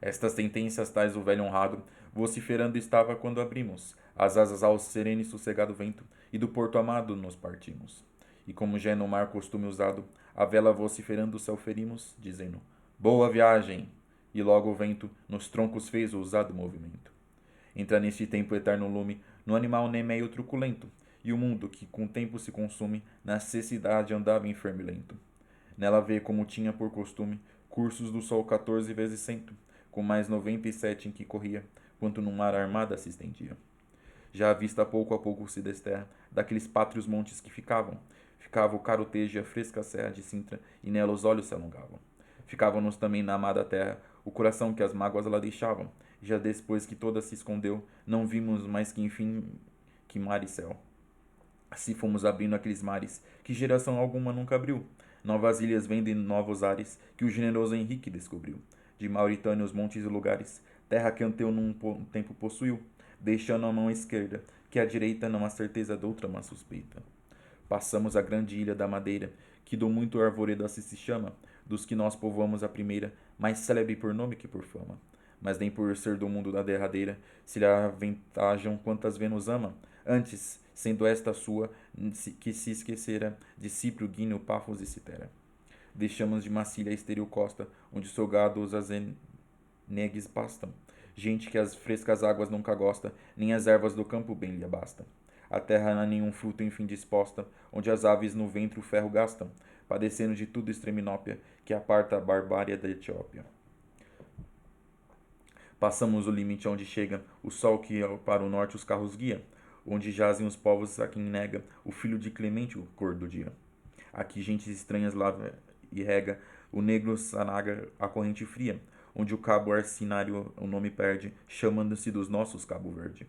Estas sentenças tais o velho honrado vociferando estava quando abrimos as asas ao sereno e sossegado vento, e do porto amado nos partimos. E como já é no mar costume usado, a vela vociferando o céu ferimos, dizendo, boa viagem! E logo o vento nos troncos fez o usado movimento. Entra neste tempo eterno lume, no animal nem meio truculento, e o mundo que com o tempo se consume, na cessidade andava enfermo e lento. Nela vê como tinha por costume, cursos do sol 14 vezes cento, com mais 97 em que corria, quanto num mar armada se estendia. Já a vista pouco a pouco se desterra daqueles pátrios montes que ficavam. Ficava o carotejo e a fresca serra de Sintra, e nela os olhos se alongavam. Ficavam-nos também na amada terra o coração que as mágoas lá deixavam. Já depois que toda se escondeu, não vimos mais que enfim que mar e céu. Assim fomos abrindo aqueles mares que geração alguma nunca abriu. Novas ilhas vendem novos ares que o generoso Henrique descobriu. De Mauritânia os montes e lugares, terra que Anteu num tempo possuiu, deixando a mão esquerda, que a direita não há certeza de outra mas suspeita. Passamos a grande ilha da Madeira, que do muito arvoredo assim se chama, dos que nós povoamos a primeira, mais célebre por nome que por fama. Mas nem por ser do mundo da derradeira, se lhe aventajam quantas Vênus ama, antes, sendo esta sua, que se esquecera de Cipro, Guíneo, Pafos e Citera. Deixamos de Massília a estéril costa, onde sogados as negues pastam. Gente que as frescas águas nunca gosta, nem as ervas do campo bem lhe abasta. A terra não nenhum fruto enfim disposta, onde as aves no ventre o ferro gastam, padecendo de tudo extreminópia, que aparta a barbárie da Etiópia. Passamos o limite onde chega o sol que para o norte os carros guia, onde jazem os povos a quem nega o filho de Clemente, o cor do dia. Aqui gentes estranhas lava e rega, o negro sanaga a corrente fria, onde o cabo arcinário o nome perde, chamando-se dos nossos Cabo Verde.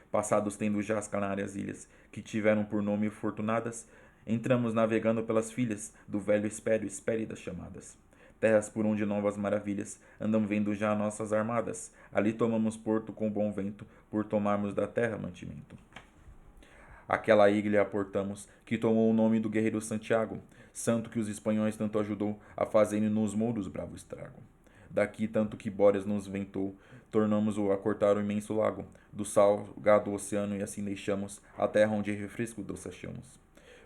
Passados tendo já as Canárias ilhas, que tiveram por nome Fortunadas, entramos navegando pelas filhas do velho Espéridas chamadas. Terras por onde novas maravilhas andam vendo já nossas armadas. Ali tomamos porto com bom vento, por tomarmos da terra mantimento. Aquela ilha aportamos, que tomou o nome do guerreiro Santiago, santo que os espanhóis tanto ajudou a fazerem nos mouros bravo estrago. Daqui, tanto que Bóreas nos ventou, tornamos-o a cortar o imenso lago, do salgado oceano e assim deixamos a terra onde refresco doce achamos.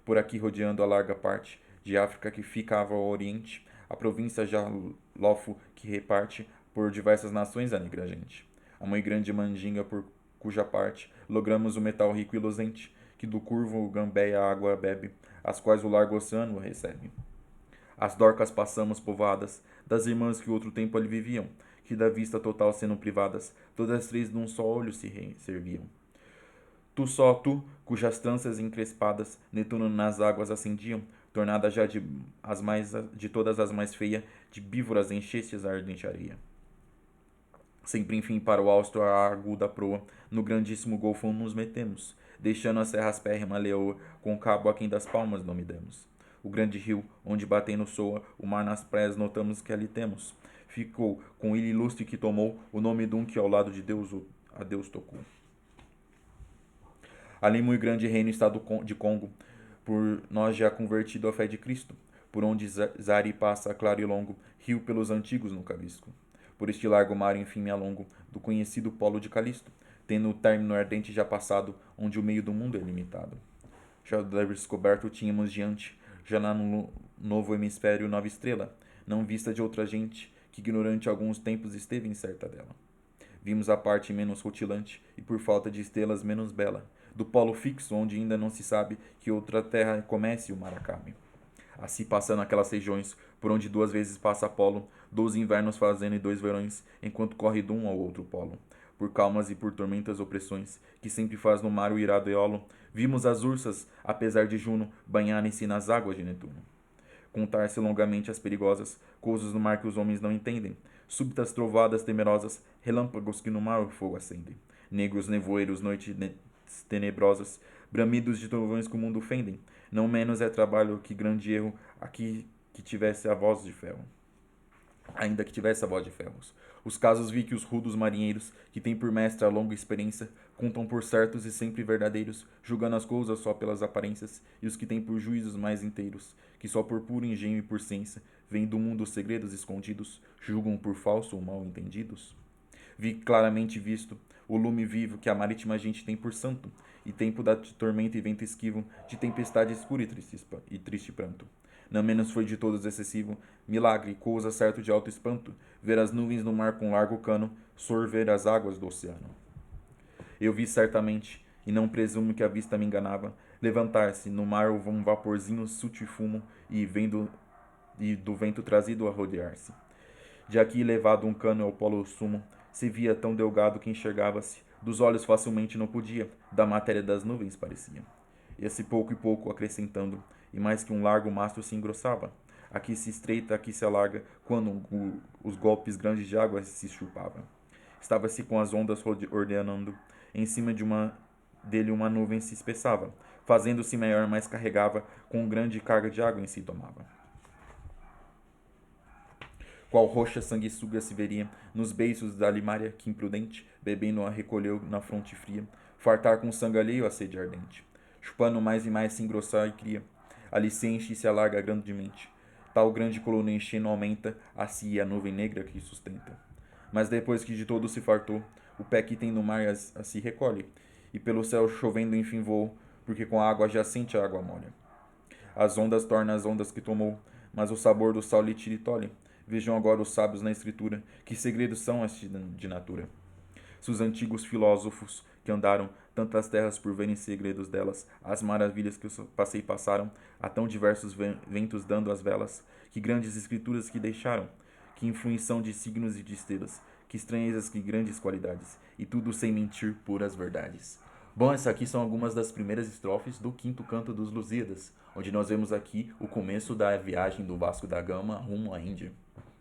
Por aqui, rodeando a larga parte de África que ficava ao oriente, a província já Lofo que reparte por diversas nações a negra gente. A mãe grande mandinga por cuja parte logramos o metal rico e luzente, que do curvo Gambé a água bebe, as quais o largo oceano recebe. As dorcas passamos povoadas, das irmãs que outro tempo ali viviam, que da vista total sendo privadas, todas três num só olho se serviam. Tu só, tu, cujas tranças encrespadas Netuno nas águas acendiam, tornada já de todas as mais feia, de vívoras enchestes a ardente areia. Sempre enfim para o austro a aguda proa, no grandíssimo golfão nos metemos, deixando a serra aspérrima leoa, com o cabo aquém das palmas não me demos. O grande rio, onde batendo soa, o mar nas praias notamos que ali temos. Ficou, com ilha ilustre que tomou, o nome de um que ao lado de Deus a Deus tocou. Ali muito grande reino estado de Congo, por nós já convertido à fé de Cristo, por onde Zari passa claro e longo, rio pelos antigos nunca visto. Por este largo mar enfim me alongo, do conhecido polo de Calisto, tendo o término ardente já passado, onde o meio do mundo é limitado. Já o descoberto tínhamos diante, já no novo hemisfério nova estrela, não vista de outra gente, que ignorante alguns tempos esteve incerta dela. Vimos a parte menos rutilante, e por falta de estrelas menos bela, do polo fixo onde ainda não se sabe que outra terra comece o mar acabe. Assim passando aquelas regiões, por onde duas vezes passa Apolo, 12 invernos fazendo e 2 verões, enquanto corre de um ao outro polo. Por calmas e por tormentas opressões, que sempre faz no mar o irado Eolo, vimos as ursas, apesar de Juno, banharem-se nas águas de Netuno. Contar-se longamente as perigosas coisas no mar que os homens não entendem, súbitas trovadas temerosas, relâmpagos que no mar o fogo acendem, negros nevoeiros, noites tenebrosas, bramidos de trovões que o mundo ofendem. Não menos é trabalho que grande erro aqui que tivesse a voz de ferro. Ainda que tivesse a voz de ferros. Os casos vi que os rudos marinheiros, que têm por mestre a longa experiência, contam por certos e sempre verdadeiros, julgando as coisas só pelas aparências, e os que têm por juízos mais inteiros, que só por puro engenho e por ciência, vêm do mundo os segredos escondidos, julgam por falso ou mal entendidos. Vi claramente visto o lume vivo que a marítima gente tem por santo, e tempo da tormenta e vento esquivo, de tempestade escura e triste pranto. Não menos foi de todos excessivo, milagre, coisa certo de alto espanto, ver as nuvens no mar com largo cano, sorver as águas do oceano. Eu vi certamente, e não presumo que a vista me enganava, levantar-se no mar um vaporzinho sútil e fumo, e do vento trazido a rodear-se. De aqui levado um cano ao polo sumo, se via tão delgado que enxergava-se, dos olhos facilmente não podia, da matéria das nuvens parecia. Esse pouco e pouco acrescentando, e mais que um largo mastro se engrossava. Aqui se estreita, aqui se alarga, quando os golpes grandes de água se chupava. Estava-se com as ondas ordenando, em cima dele uma nuvem se espessava, fazendo-se maior, mais carregava, com grande carga de água em si tomava. Qual roxa sanguessuga se veria nos beiços da limária que imprudente, bebendo a recolheu na fronte fria, fartar com sangue alheio a sede ardente. Chupando mais e mais se engrossar e cria, ali se enche e se alarga grandemente. Tal grande coluna enchendo aumenta, assim a nuvem negra que sustenta. Mas depois que de todo se fartou, o pé que tem no mar a se recolhe, e pelo céu chovendo enfim voou, porque com a água já sente a água molha. As ondas torna as ondas que tomou, mas o sabor do sal lhe tira e tolhe. Vejam agora os sábios na escritura, que segredos são estes de natura. Se os antigos filósofos que andaram tantas terras por verem segredos delas, as maravilhas que eu passei passaram, a tão diversos ventos dando as velas, que grandes escrituras que deixaram, que influição de signos e de estrelas, que estranhezas, que grandes qualidades, e tudo sem mentir puras verdades. Bom, essas aqui são algumas das primeiras estrofes do quinto canto dos Lusíadas, onde nós vemos aqui o começo da viagem do Vasco da Gama rumo à Índia.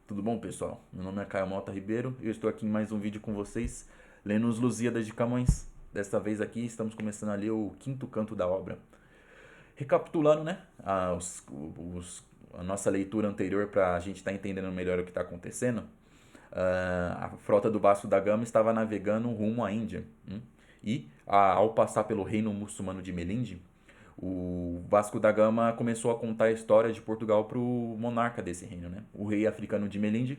Tudo bom, pessoal? Meu nome é Caio Mota Ribeiro e eu estou aqui em mais um vídeo com vocês, lendo os Lusíadas de Camões. Desta vez aqui estamos começando a ler o quinto canto da obra. Recapitulando, né, a nossa leitura anterior para a gente estar entendendo melhor o que está acontecendo, a frota do Vasco da Gama estava navegando rumo à Índia. E, ao passar pelo reino muçulmano de Melinde, o Vasco da Gama começou a contar a história de Portugal para o monarca desse reino, né? O rei africano de Melinde,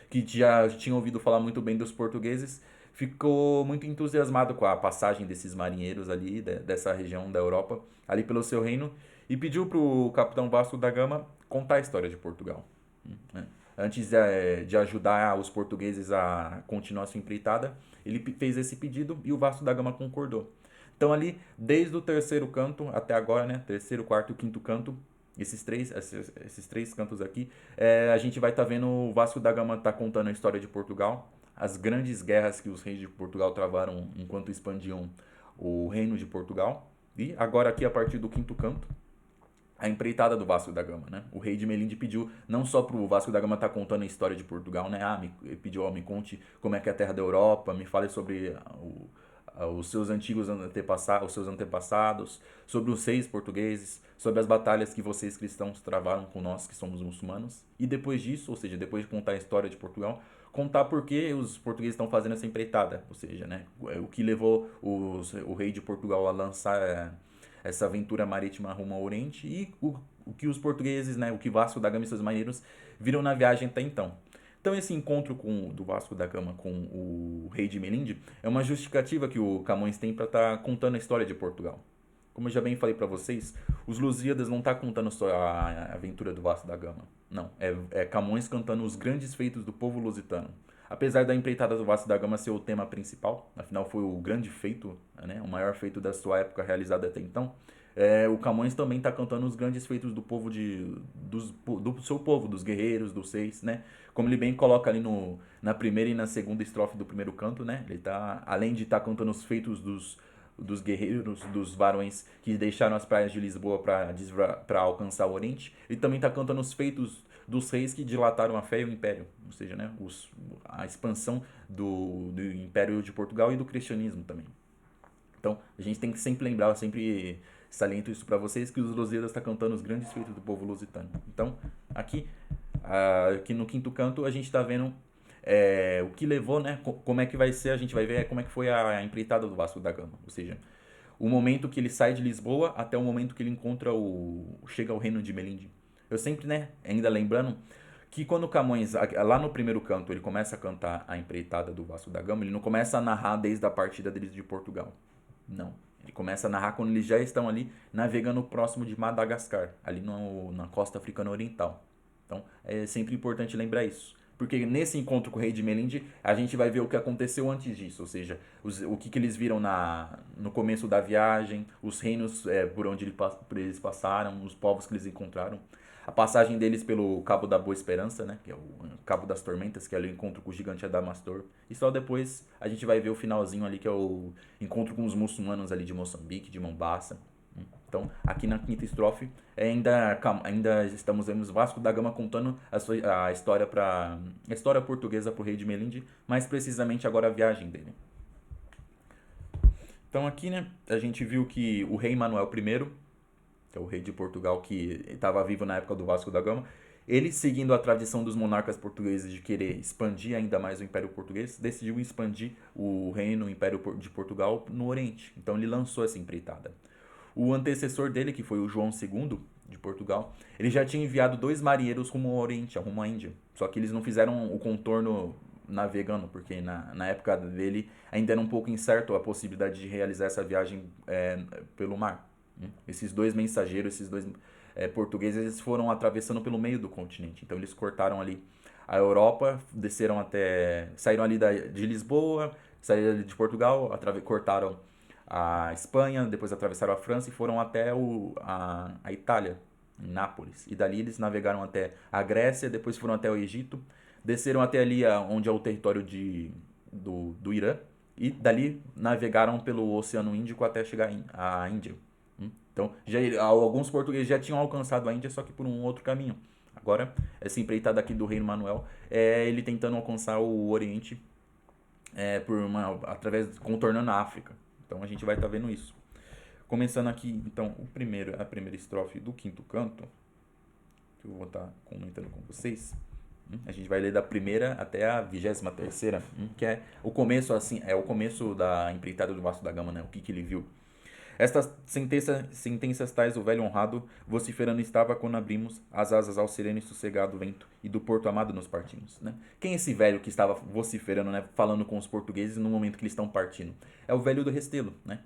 que já tinha ouvido falar muito bem dos portugueses, ficou muito entusiasmado com a passagem desses marinheiros ali, dessa região da Europa, ali pelo seu reino, e pediu para o capitão Vasco da Gama contar a história de Portugal. Né? Antes de ajudar os portugueses a continuar sua empreitada, ele fez esse pedido e o Vasco da Gama concordou. Então ali, desde o terceiro canto até agora, né, terceiro, quarto e quinto canto, esses três cantos aqui, a gente vai estar vendo o Vasco da Gama tá contando a história de Portugal, as grandes guerras que os reis de Portugal travaram enquanto expandiam o reino de Portugal. E agora aqui a partir do quinto canto, a empreitada do Vasco da Gama, né? O rei de Melinde pediu não só para o Vasco da Gama estar contando a história de Portugal, né? Pediu, me conte como é que é a terra da Europa, me fale sobre os seus antepassados, sobre os reis portugueses, sobre as batalhas que vocês cristãos travaram com nós que somos muçulmanos. E depois disso, ou seja, depois de contar a história de Portugal, contar por que os portugueses estão fazendo essa empreitada, ou seja, né? O que levou o rei de Portugal a lançar essa aventura marítima rumo ao Oriente e o que os portugueses, né, o que Vasco da Gama e seus marinheiros viram na viagem até então. Então esse encontro do Vasco da Gama com o rei de Melinde é uma justificativa que o Camões tem para estar contando a história de Portugal. Como eu já bem falei para vocês, os Lusíadas não tá contando a aventura do Vasco da Gama. Não, é Camões cantando os grandes feitos do povo lusitano. Apesar da empreitada do Vasco da Gama ser o tema principal, afinal foi o grande feito, né, o maior feito da sua época realizado até então, o Camões também está cantando os grandes feitos do povo do seu povo, dos guerreiros, dos reis, né? Como ele bem coloca ali na primeira e na segunda estrofe do primeiro canto, né? Ele tá, além de estar cantando os feitos dos guerreiros, dos varões que deixaram as praias de Lisboa para alcançar o Oriente, ele também está cantando os feitos dos reis que dilataram a fé e o império, ou seja, né, a expansão do Império de Portugal e do cristianismo também. Então, a gente tem que sempre lembrar, eu sempre saliento isso para vocês, que os Lusíadas está cantando os grandes feitos do povo lusitano. Então, aqui no quinto canto, a gente está vendo o que levou, né, como é que vai ser, a gente vai ver como é que foi a empreitada do Vasco da Gama, ou seja, o momento que ele sai de Lisboa até o momento que ele chega ao reino de Melinde. Eu sempre, né, ainda lembrando Que quando o Camões, lá no primeiro canto, ele começa a cantar a empreitada do Vasco da Gama, ele não começa a narrar desde a partida deles de Portugal. Não. Ele começa a narrar quando eles já estão ali navegando próximo de Madagascar, ali na costa africana oriental. Então é sempre importante lembrar isso. Porque nesse encontro com o rei de Melinde, a gente vai ver o que aconteceu antes disso, ou seja, o que eles viram no começo da viagem, os reinos por onde eles passaram, os povos que eles encontraram, a passagem deles pelo Cabo da Boa Esperança, né, que é o Cabo das Tormentas, que é ali o encontro com o gigante Adamastor, e só depois a gente vai ver o finalzinho ali, que é o encontro com os muçulmanos ali de Moçambique, de Mombasa. Então, aqui na quinta estrofe, ainda estamos vendo Vasco da Gama contando a história a história portuguesa para o rei de Melinde, mais precisamente agora a viagem dele. Então aqui, né, a gente viu que o rei Manuel I, que é o rei de Portugal que estava vivo na época do Vasco da Gama, ele, seguindo a tradição dos monarcas portugueses de querer expandir ainda mais o Império Português, decidiu expandir o reino, o Império de Portugal, no Oriente. Então ele lançou essa empreitada. O antecessor dele, que foi o João II de Portugal, ele já tinha enviado 2 marinheiros rumo ao Oriente, rumo à Índia. Só que eles não fizeram o contorno navegando, porque na época dele ainda era um pouco incerto a possibilidade de realizar essa viagem pelo mar. Esses 2 mensageiros, esses 2 portugueses, eles foram atravessando pelo meio do continente. Então eles cortaram ali a Europa, saíram ali de Lisboa, saíram ali de Portugal, cortaram a Espanha, depois atravessaram a França e foram até a Itália, em Nápoles. E dali eles navegaram até a Grécia, depois foram até o Egito, desceram até ali onde é o território do Irã, e dali navegaram pelo Oceano Índico até chegar à Índia. Então, alguns portugueses já tinham alcançado a Índia, só que por um outro caminho. Agora, essa empreitada aqui do Reino Manuel é ele tentando alcançar o Oriente contornando a África. Então a gente vai estar vendo isso. Começando aqui, então, a primeira estrofe do quinto canto, que eu vou estar comentando com vocês. A gente vai ler da primeira até a 23ª, que é o começo, assim, é o começo da empreitada do Vasco da Gama, né? O que ele viu. Estas sentenças tais o velho honrado vociferando estava quando abrimos as asas ao sereno e sossegado vento e do porto amado nos partimos, né? Quem é esse velho que estava vociferando, né, falando com os portugueses no momento que eles estão partindo? É o velho do Restelo, né?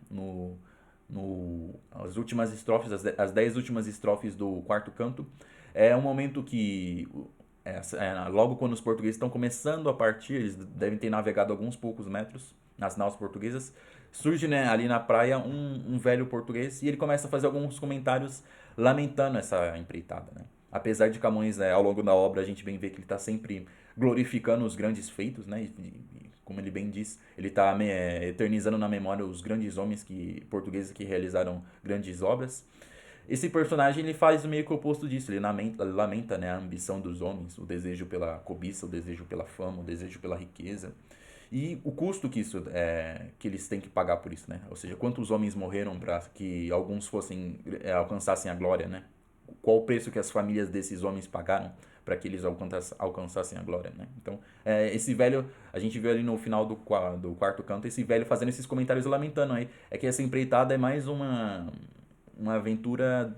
As últimas estrofes, as 10 últimas estrofes do quarto canto, é um momento que logo quando os portugueses estão começando a partir, eles devem ter navegado alguns poucos metros nas naus portuguesas, surge, né, ali na praia um velho português e ele começa a fazer alguns comentários lamentando essa empreitada, né? Apesar de Camões, ao longo da obra, a gente bem vê que ele está sempre glorificando os grandes feitos, né? Como ele bem diz, ele está eternizando na memória os grandes homens portugueses que realizaram grandes obras. Esse personagem ele faz meio que o oposto disso, ele lamenta, né, a ambição dos homens, o desejo pela cobiça, o desejo pela fama, o desejo pela riqueza. E o custo que eles têm que pagar por isso, né? Ou seja, quantos homens morreram para que alguns alcançassem a glória, né? Qual o preço que as famílias desses homens pagaram para que eles alcançassem a glória, né? Então, esse velho, a gente viu ali no final do quarto canto, esse velho fazendo esses comentários lamentando aí. É que essa empreitada é mais uma aventura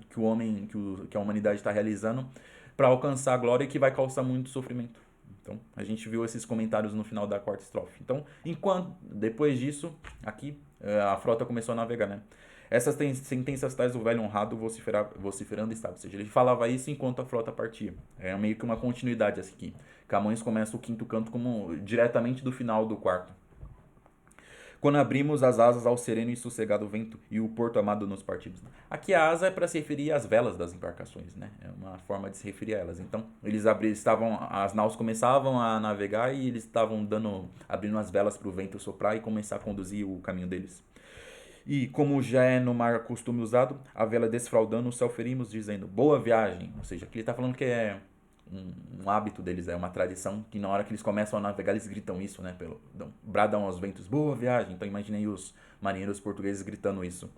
que a humanidade está realizando para alcançar a glória e que vai causar muito sofrimento. Então, a gente viu esses comentários no final da quarta estrofe. Então, depois disso, aqui, a frota começou a navegar, né? Essas sentenças tais do velho honrado vociferando estava. Ou seja, ele falava isso enquanto a frota partia. É meio que uma continuidade essa aqui. Camões começa o quinto canto diretamente do final do quarto. Quando abrimos as asas ao sereno e sossegado vento e o porto amado nos partimos. Aqui a asa é para se referir às velas das embarcações, né? É uma forma de se referir a elas. Então, as naus começavam a navegar e eles estavam abrindo as velas para o vento soprar e começar a conduzir o caminho deles. E como já é no mar costume usado, a vela desfraldando, o céu ferimos, dizendo, boa viagem. Ou seja, aqui ele está falando que é um hábito deles, é uma tradição que na hora que eles começam a navegar, eles gritam isso, né? Bradam aos ventos, boa viagem. Então imaginei os marinheiros portugueses gritando isso.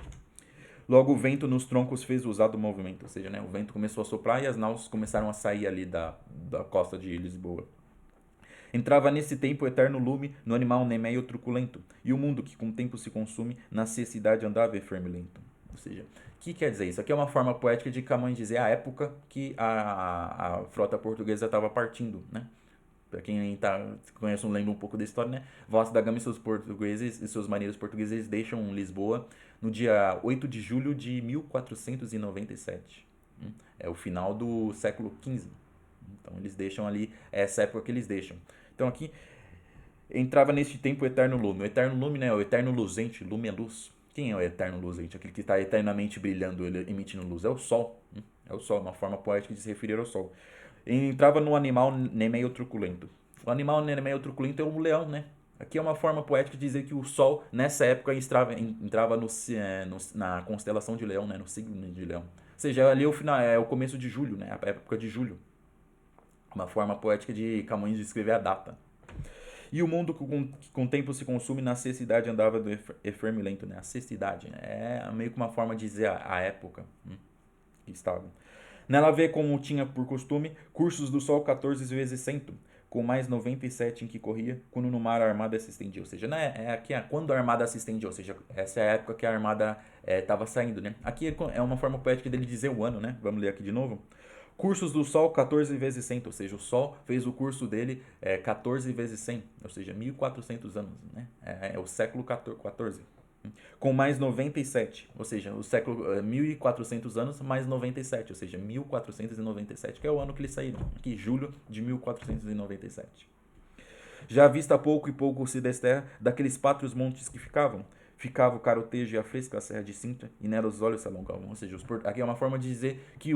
Logo o vento nos troncos fez o usado movimento, ou seja, né, o vento começou a soprar e as naus começaram a sair ali da costa de Lisboa. Entrava nesse tempo o eterno lume no animal nemeio truculento, e o mundo que com o tempo se consume, na cessidade andava e fermilento. Ou seja, o que quer dizer isso? Aqui é uma forma poética de Camões dizer a época que a frota portuguesa estava partindo, né? Para quem conhece, lembra um pouco da história, né? Vasco da Gama e seus portugueses e seus marinheiros portugueses deixam Lisboa no dia 8 de julho de 1497. É o final do século XV. Então eles deixam ali, essa época que eles deixam. Então aqui entrava neste tempo o eterno lume. O eterno lume, né? O eterno luzente. Lume é luz. Quem é o eterno luzente? Aquele que está eternamente brilhando, ele emitindo luz. É o sol. É o sol, uma forma poética de se referir ao sol. Entrava no animal nemeio truculento. O animal nemeio truculento é um leão, né? Aqui é uma forma poética de dizer que o sol, nessa época, entrava na constelação de Leão, né? No signo de Leão. Ou seja, ali é o final, é o começo de julho, né? A época de julho. Uma forma poética de Camões descrever a data. E o mundo com o tempo se consume, na cessidade andava do efermilento, né? A cessidade, né? É meio que uma forma de dizer a época que estava. Nela vê, como tinha por costume, cursos do sol 14 vezes cento, com mais 97 em que corria, quando no mar a armada se estendia. Ou seja, né, aqui é quando a armada se estendia, ou seja, essa é a época que a armada estava saindo, né? Aqui é uma forma poética dele dizer o ano, né? Vamos ler aqui de novo. Cursos do Sol 14 vezes 100, ou seja, o Sol fez o curso dele 14 vezes 100, ou seja, 1400 anos, né? É o século 14. Com mais 97, ou seja, o século 1400 anos mais 97, ou seja, 1497, que é o ano que eles saíram, aqui, julho de 1497. Já vista pouco e pouco se desterra daqueles pátrios montes que ficavam. Ficava o carotejo e a fresca a serra de Sintra, e nela os olhos se alongavam. Ou seja, aqui é uma forma de dizer que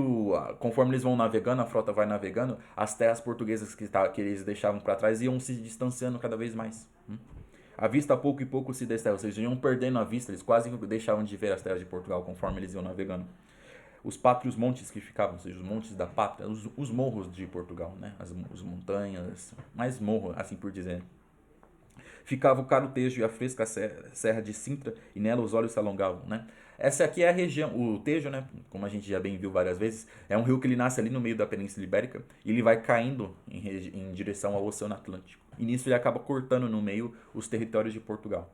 conforme eles vão navegando, a frota vai navegando, as terras portuguesas que eles deixavam para trás iam se distanciando cada vez mais. A vista pouco e pouco se desterra, ou seja, iam perdendo a vista, eles quase deixavam de ver as terras de Portugal conforme eles iam navegando. Os pátrios montes que ficavam, ou seja, os montes da pátria, os morros de Portugal, né? As montanhas, mais morro, assim por dizer. Ficava o carotejo e a fresca serra de Sintra, e nela os olhos se alongavam, né? Essa aqui é a região, o Tejo, né? Como a gente já bem viu várias vezes, é um rio que ele nasce ali no meio da Península Ibérica e ele vai caindo em direção ao Oceano Atlântico. E nisso ele acaba cortando no meio os territórios de Portugal.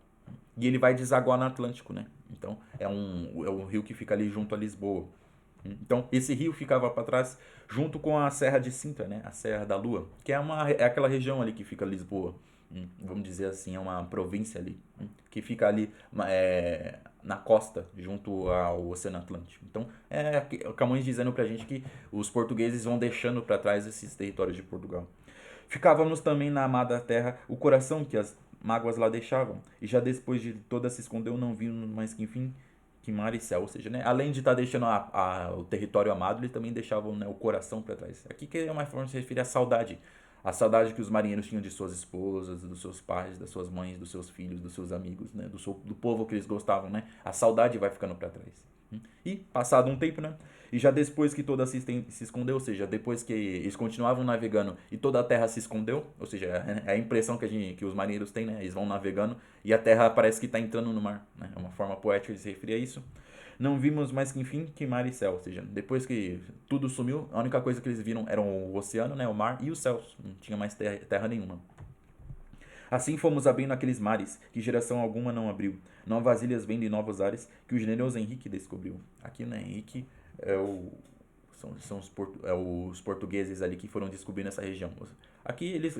E ele vai desaguar no Atlântico, né? Então é um rio que fica ali junto a Lisboa. Então, esse rio ficava para trás junto com a Serra de Sintra, né? A Serra da Lua, que é aquela região ali que fica Lisboa. Vamos dizer assim, é uma província ali, que fica ali na costa, junto ao Oceano Atlântico. Então, o Camões dizendo pra gente que os portugueses vão deixando para trás esses territórios de Portugal. Ficávamos também na amada terra, o coração que as mágoas lá deixavam, e já depois de toda se escondeu, não vimos mais que enfim que mar e céu, ou seja, né, além de estar deixando o território amado, eles também deixavam, né, o coração para trás. Aqui que é uma forma de se referir à saudade. A saudade que os marinheiros tinham de suas esposas, dos seus pais, das suas mães, dos seus filhos, dos seus amigos, né, do povo que eles gostavam, né? A saudade vai ficando para trás. E, passado um tempo, né? E já depois que toda se escondeu, ou seja, depois que eles continuavam navegando e toda a terra se escondeu, ou seja, é a impressão que os marinheiros têm, né? Eles vão navegando e a terra parece que está entrando no mar, né? É uma forma poética de se referir a isso. Não vimos mais que enfim que mar e céu, ou seja, depois que tudo sumiu, a única coisa que eles viram era o oceano, né? O mar e os céus, não tinha mais terra nenhuma. Assim fomos abrindo aqueles mares, que geração alguma não abriu. Novas ilhas vêm de novos ares, que o generoso Henrique descobriu. Aqui, né, Henrique são os portugueses ali que foram descobrindo essa região. Aqui eles,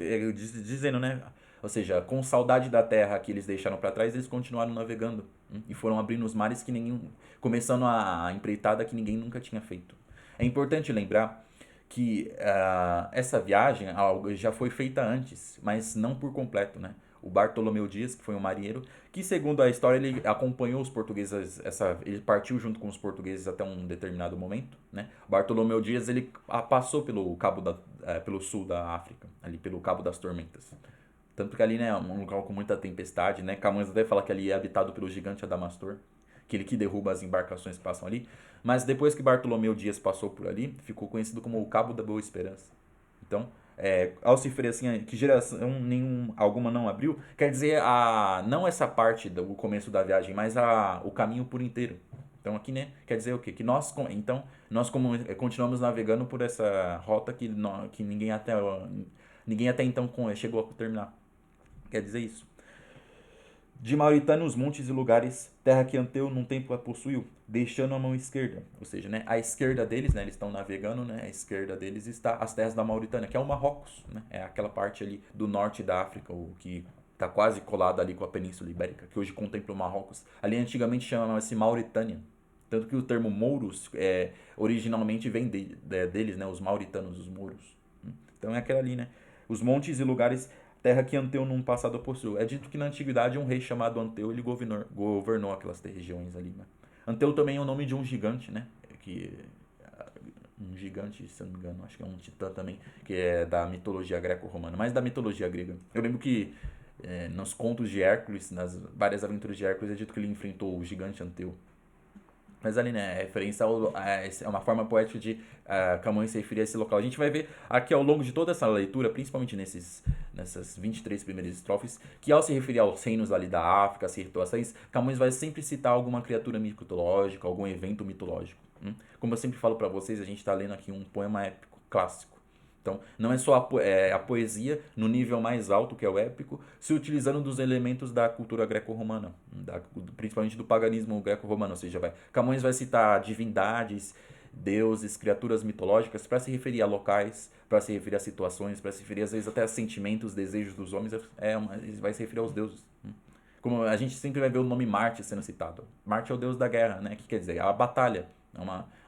dizendo, né, ou seja, com saudade da terra que eles deixaram para trás, eles continuaram navegando. E foram abrindo os mares que começando a empreitada que ninguém nunca tinha feito. É importante lembrar que essa viagem já foi feita antes, mas não por completo, né? O Bartolomeu Dias, que foi um marinheiro, que segundo a história ele acompanhou os portugueses, ele partiu junto com os portugueses até um determinado momento, né? O Bartolomeu Dias ele passou pelo sul da África, ali pelo Cabo das Tormentas. Tanto que ali, né, é um local com muita tempestade, né? Camões até fala que ali é habitado pelo gigante Adamastor, aquele que derruba as embarcações que passam ali. Mas depois que Bartolomeu Dias passou por ali, ficou conhecido como o Cabo da Boa Esperança. Então, ao se referir assim, que geração alguma não abriu, quer dizer não essa parte do começo da viagem, mas o caminho por inteiro. Então aqui, né, quer dizer o quê? Que nós continuamos navegando por essa rota que ninguém até então chegou a terminar. Quer dizer isso. De Mauritânia, os montes e lugares, terra que Anteu num tempo a possuiu, deixando a mão esquerda. Ou seja, né, a esquerda deles, né, eles estão navegando, né, a esquerda deles está as terras da Mauritânia, que é o Marrocos, né, é aquela parte ali do norte da África, o que está quase colado ali com a Península Ibérica, que hoje contempla o Marrocos. Ali antigamente chamava-se Mauritânia. Tanto que o termo mouros originalmente vem deles, né, os mauritanos, os mouros. Então é aquela ali, né? Os montes e lugares, terra que Anteu num passado possuiu. É dito que na antiguidade um rei chamado Anteu ele governou aquelas regiões ali, né? Anteu também é o nome de um gigante, né? Que um gigante, se eu não me engano, acho que é um titã também, que é da mitologia greco-romana, mas da mitologia grega. Eu lembro que nos contos de Hércules, nas várias aventuras de Hércules, é dito que ele enfrentou o gigante Anteu. Mas ali, né, é referência é uma forma poética de Camões se referir a esse local. A gente vai ver aqui ao longo de toda essa leitura, principalmente nessas 23 primeiras estrofes, que ao se referir aos reinos ali da África, as situações, Camões vai sempre citar alguma criatura mitológica, algum evento mitológico. Como eu sempre falo para vocês, a gente está lendo aqui um poema épico, clássico. Então, não é só a poesia no nível mais alto, que é o épico, se utilizando dos elementos da cultura greco-romana, principalmente do paganismo greco-romano. Ou seja, Camões vai citar divindades, deuses, criaturas mitológicas para se referir a locais, para se referir a situações, para se referir às vezes até a sentimentos, desejos dos homens. Ele vai se referir aos deuses. Como a gente sempre vai ver o nome Marte sendo citado. Marte é o deus da guerra, né? Que quer dizer? É a batalha.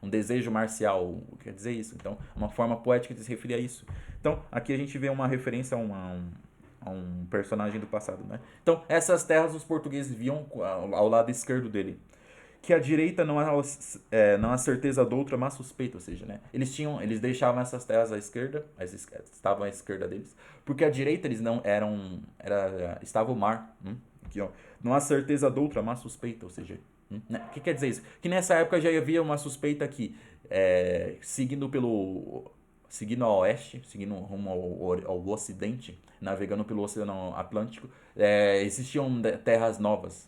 Um desejo marcial, quer dizer isso. Então, uma forma poética de se referir a isso. Então, aqui a gente vê uma referência a um personagem do passado, né? Então, essas terras os portugueses viam ao lado esquerdo dele. Que a direita não há certeza de outra, mas suspeita, ou seja, né? Eles deixavam essas terras à esquerda, estavam à esquerda deles, porque à direita eles não estava o mar, aqui, ó, não há certeza de outra, mas suspeita, ou seja, né? O que quer dizer isso? Que nessa época já havia uma suspeita que seguindo ao oeste, seguindo rumo ao ocidente, navegando pelo Oceano Atlântico, existiam terras novas.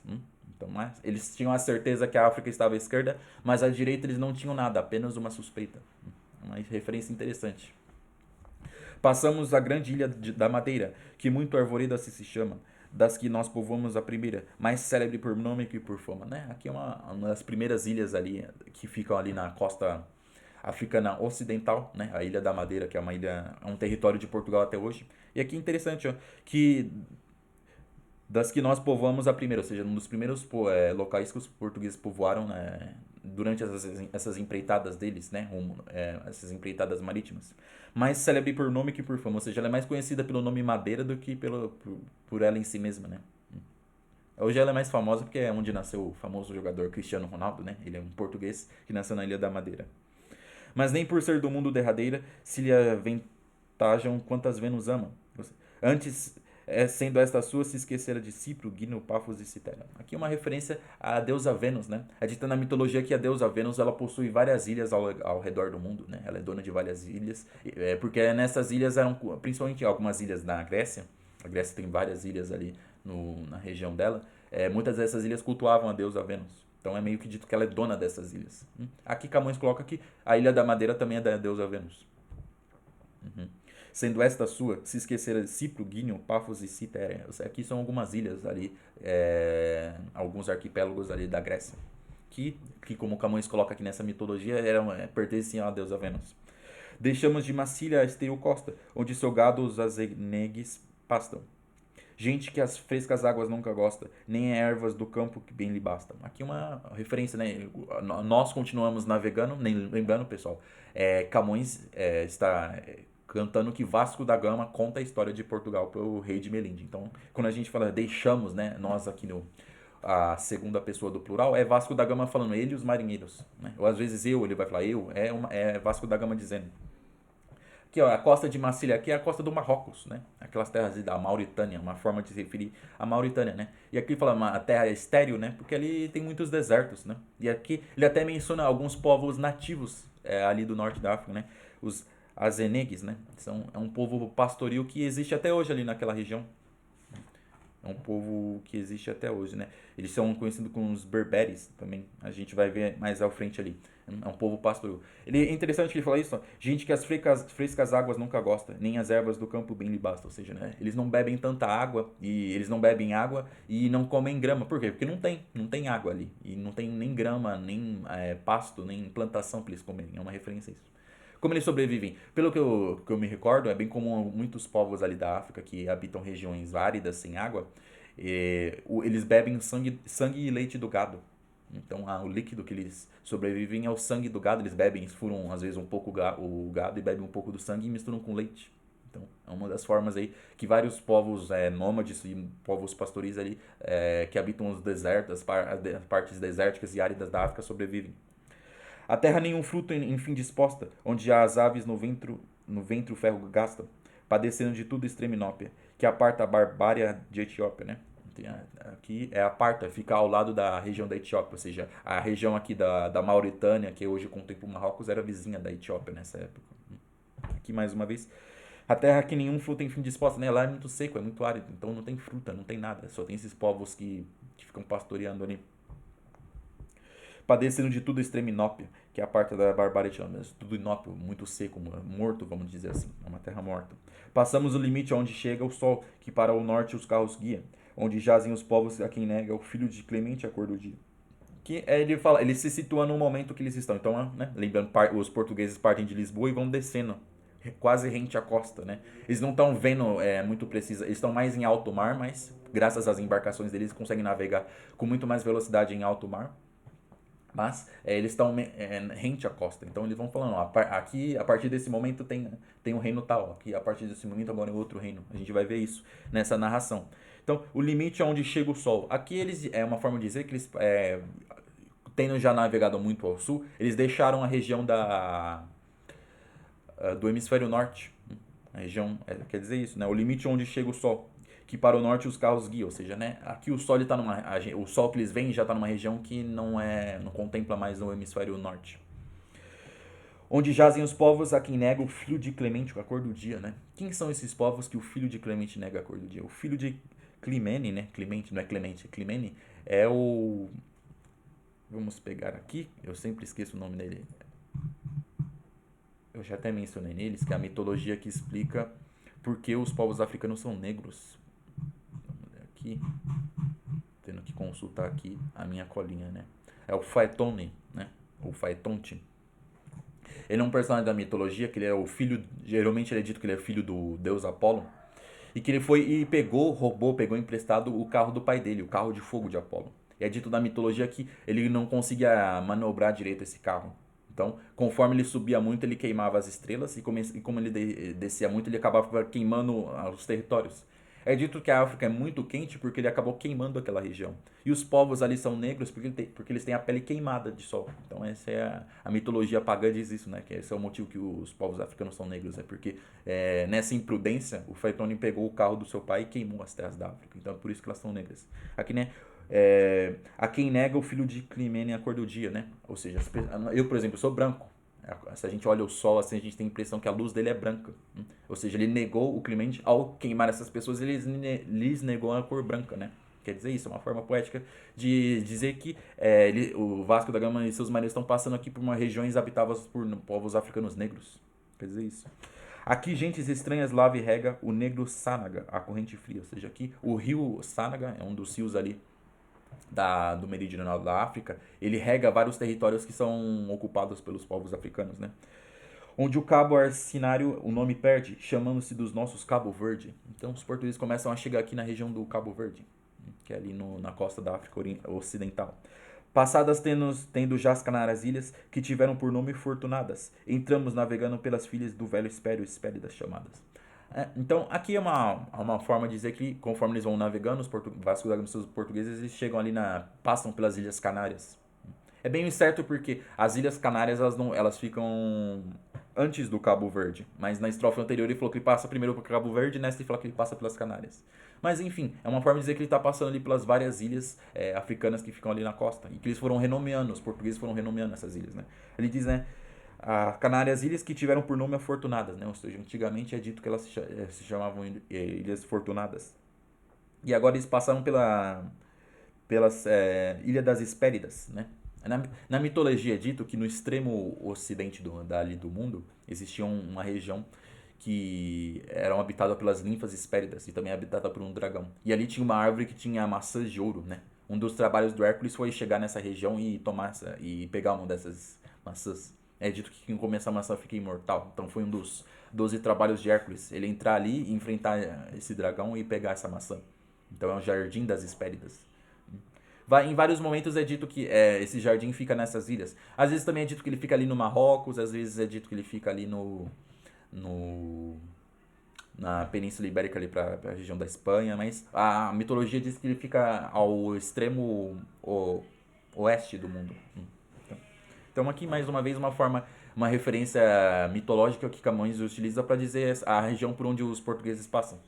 Então, eles tinham a certeza que a África estava à esquerda, mas à direita eles não tinham nada, apenas uma suspeita. Uma referência interessante. Passamos a grande ilha da Madeira, que muito arvoreda se chama, das que nós povoamos a primeira, mais célebre por nome que por fama, né? Aqui é uma das primeiras ilhas ali, que ficam ali na costa africana ocidental, né? A Ilha da Madeira, que é uma ilha, é um território de Portugal até hoje. E aqui é interessante, ó, que das que nós povoamos a primeira, ou seja, um dos primeiros locais que os portugueses povoaram, né, durante essas empreitadas deles, né, essas empreitadas marítimas. Mais célebre por nome que por fama, ou seja, ela é mais conhecida pelo nome Madeira do que por ela em si mesma, né. Hoje ela é mais famosa porque é onde nasceu o famoso jogador Cristiano Ronaldo, né, ele é um português que nasceu na Ilha da Madeira. Mas nem por ser do mundo derradeira se lhe aventajam quantas Vênus ama. Antes, sendo esta sua, se esquecera de Cipro, Guino, Pafos e Citera. Aqui é uma referência à deusa Vênus, né? É dita na mitologia que a deusa Vênus ela possui várias ilhas ao redor do mundo, né? Ela é dona de várias ilhas, porque nessas ilhas eram, principalmente algumas ilhas na Grécia, a Grécia tem várias ilhas ali na região dela, muitas dessas ilhas cultuavam a deusa Vênus. Então é meio que dito que ela é dona dessas ilhas. Aqui Camões coloca que a Ilha da Madeira também é da deusa Vênus. Sendo esta sua, se esquecer de Cipro, Guineo, Pafos e Citéria. Aqui são algumas ilhas ali, alguns arquipélagos ali da Grécia. Que como Camões coloca aqui nessa mitologia, pertenciam à deusa Vênus. Deixamos de Massília a Esteio Costa, onde seu gado os azenegues pastam. Gente que as frescas águas nunca gosta, nem ervas do campo que bem lhe bastam. Aqui uma referência, né? Nós continuamos navegando, nem lembrando, pessoal, Camões está cantando que Vasco da Gama conta a história de Portugal para o rei de Melinde. Então, quando a gente fala deixamos, né? Nós aqui a segunda pessoa do plural, é Vasco da Gama falando ele e os marinheiros. Né? Ou às vezes ele vai falar eu, é Vasco da Gama dizendo. Aqui, ó, a costa de Massília aqui é a costa do Marrocos, né? Aquelas terras da Mauritânia, uma forma de se referir à Mauritânia, né? E aqui fala uma terra estéril, né? Porque ali tem muitos desertos, né? E aqui ele até menciona alguns povos nativos ali do norte da África, né? Os Azenegues, né? É um povo pastoril que existe até hoje ali naquela região. É um povo que existe até hoje, né? Eles são conhecidos como os berberes também. A gente vai ver mais à frente ali. É um povo pastoril. Ele, é interessante que ele fala isso, ó. Gente que as frescas águas nunca gosta, nem as ervas do campo bem lhe basta. Ou seja, né? Eles não bebem tanta água, e eles não bebem água e não comem grama. Por quê? Porque não tem água ali. E não tem nem grama, nem pasto, nem plantação para eles comerem. É uma referência a isso. Como eles sobrevivem? Pelo que eu me recordo, é bem comum muitos povos ali da África que habitam regiões áridas, sem água, eles bebem sangue e leite do gado. Então, o líquido que eles sobrevivem é o sangue do gado. Eles bebem, eles furam às vezes um pouco o gado e bebem um pouco do sangue e misturam com leite. Então, é uma das formas aí que vários povos nômades e povos pastoris ali que habitam os desertos, as partes desérticas e áridas da África sobrevivem. A terra nenhum fruto enfim disposta, onde já as aves no ventre o ferro gastam, padecendo de tudo extreminópia, que aparta a barbária de Etiópia, né? Aqui é a Parta, fica ao lado da região da Etiópia, ou seja, a região aqui da Mauritânia, que hoje contempla o Marrocos, era vizinha da Etiópia nessa época. Aqui mais uma vez, a terra que nenhum fruto enfim disposta, né? Lá é muito seco, é muito árido, então não tem fruta, não tem nada, só tem esses povos que ficam pastoreando ali, padecendo de tudo extreminópia, que é a parte da barbárie etiana, tudo inópio, muito seco, morto, vamos dizer assim, é uma terra morta. Passamos o limite onde chega o sol, que para o norte os carros guia, onde jazem os povos a quem nega o filho de Clemente a cor do dia. Ele fala, ele se situa no momento que eles estão. Então, né, lembrando, os portugueses partem de Lisboa e vão descendo, quase rente à costa, né? Eles não estão vendo muito preciso, eles estão mais em alto mar, mas graças às embarcações deles conseguem navegar com muito mais velocidade em alto mar. Mas eles estão rente à costa. Então eles vão falando, ó, aqui a partir desse momento tem um reino tal, aqui a partir desse momento agora é outro reino. A gente vai ver isso nessa narração. Então o limite é onde chega o sol. Aqui eles é uma forma de dizer que eles tendo já navegado muito ao sul, eles deixaram a região do hemisfério norte. A região quer dizer isso, né? O limite onde chega o sol, que para o norte os carros guiam, ou seja, né? Aqui o sol está o sol que eles veem já está numa região que não contempla mais o hemisfério norte. Onde jazem os povos a quem nega o filho de Clemente com a cor do dia, né? Quem são esses povos que o filho de Clemente nega a cor do dia? O filho de Climene, né? Clemente não é Clemente, é Climene é o. Vamos pegar aqui, eu sempre esqueço o nome dele. Eu já até mencionei neles, que é a mitologia que explica por que os povos africanos são negros. Vamos ver aqui, tendo que consultar aqui a minha colinha, né? É o Faetone, né? O Faetonte. Ele é um personagem da mitologia, que ele é o filho, geralmente ele é dito que ele é filho do deus Apolo, e que ele foi e pegou emprestado o carro do pai dele, o carro de fogo de Apolo. E é dito na mitologia que ele não conseguia manobrar direito esse carro. Então, conforme ele subia muito, ele queimava as estrelas, e como ele descia muito, ele acabava queimando os territórios. É dito que a África é muito quente porque ele acabou queimando aquela região. E os povos ali são negros porque eles têm a pele queimada de sol. Então essa é a mitologia pagã diz isso, né? Que esse é o motivo que os povos africanos são negros. É porque nessa imprudência, o Phaeton pegou o carro do seu pai e queimou as terras da África. Então é por isso que elas são negras. Aqui, né? A quem nega o filho de Climene a cor do dia, né? Ou seja, eu, por exemplo, sou branco. Se a gente olha o sol assim, a gente tem a impressão que a luz dele é branca. Ou seja, ele negou o Clemente ao queimar essas pessoas, ele lhes negou a cor branca, né? Quer dizer isso, é uma forma poética de dizer que o Vasco da Gama e seus marinheiros estão passando aqui por uma regiões habitadas por povos africanos negros. Quer dizer isso. Aqui, gentes estranhas lava e rega o negro Sanaga, a corrente fria. Ou seja, aqui o rio Sanaga é um dos rios ali do meridional da África, ele rega vários territórios que são ocupados pelos povos africanos, né? Onde o Cabo Arcinário o nome perde, chamando-se dos nossos Cabo Verde. Então os portugueses começam a chegar aqui na região do Cabo Verde, que é ali na costa da África Ocidental. Passadas tendo já as Canárias Ilhas, que tiveram por nome Fortunadas, entramos navegando pelas filhas do velho Espério das chamadas. Então, aqui é uma forma de dizer que, conforme eles vão navegando, Vasco da Gama e seus portugueses, eles chegam ali passam pelas Ilhas Canárias. É bem certo porque as Ilhas Canárias, elas ficam antes do Cabo Verde. Mas na estrofe anterior ele falou que ele passa primeiro pelo Cabo Verde, e nesta ele fala que ele passa pelas Canárias. Mas enfim, é uma forma de dizer que ele está passando ali pelas várias ilhas africanas que ficam ali na costa. E que eles foram renomeando, os portugueses foram renomeando essas ilhas, né? Ele diz, né? As Canárias Ilhas que tiveram por nome Afortunadas, né? Ou seja, antigamente é dito que elas se chamavam Ilhas Fortunadas. E agora eles passaram pela Ilha das Hespéridas, né? Na mitologia é dito que no extremo ocidente dali do mundo existia uma região que era habitada pelas ninfas Hespéridas e também habitada por um dragão. E ali tinha uma árvore que tinha maçãs de ouro, né? Um dos trabalhos do Hércules foi chegar nessa região e e pegar uma dessas maçãs. É dito que quem comer essa maçã fica imortal. Então foi um dos 12 trabalhos de Hércules. Ele entrar ali, enfrentar esse dragão e pegar essa maçã. Então é o Jardim das Hespéridas. Em vários momentos é dito que esse jardim fica nessas ilhas. Às vezes também é dito que ele fica ali no Marrocos, às vezes é dito que ele fica ali no na Península Ibérica, ali para a região da Espanha, mas a mitologia diz que ele fica ao extremo oeste do mundo. Então aqui mais uma vez uma referência mitológica que Camões utiliza para dizer a região por onde os portugueses passam.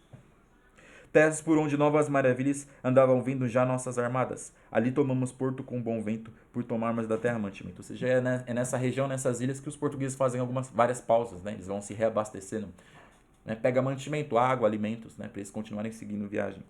Terras por onde novas maravilhas andavam vindo já nossas armadas. Ali tomamos porto com bom vento, por tomarmos da terra mantimento. Ou seja, é nessa região, nessas ilhas, que os portugueses fazem várias pausas, né? Eles vão se reabastecendo. Né? Pega mantimento, água, alimentos, né? Para eles continuarem seguindo viagem.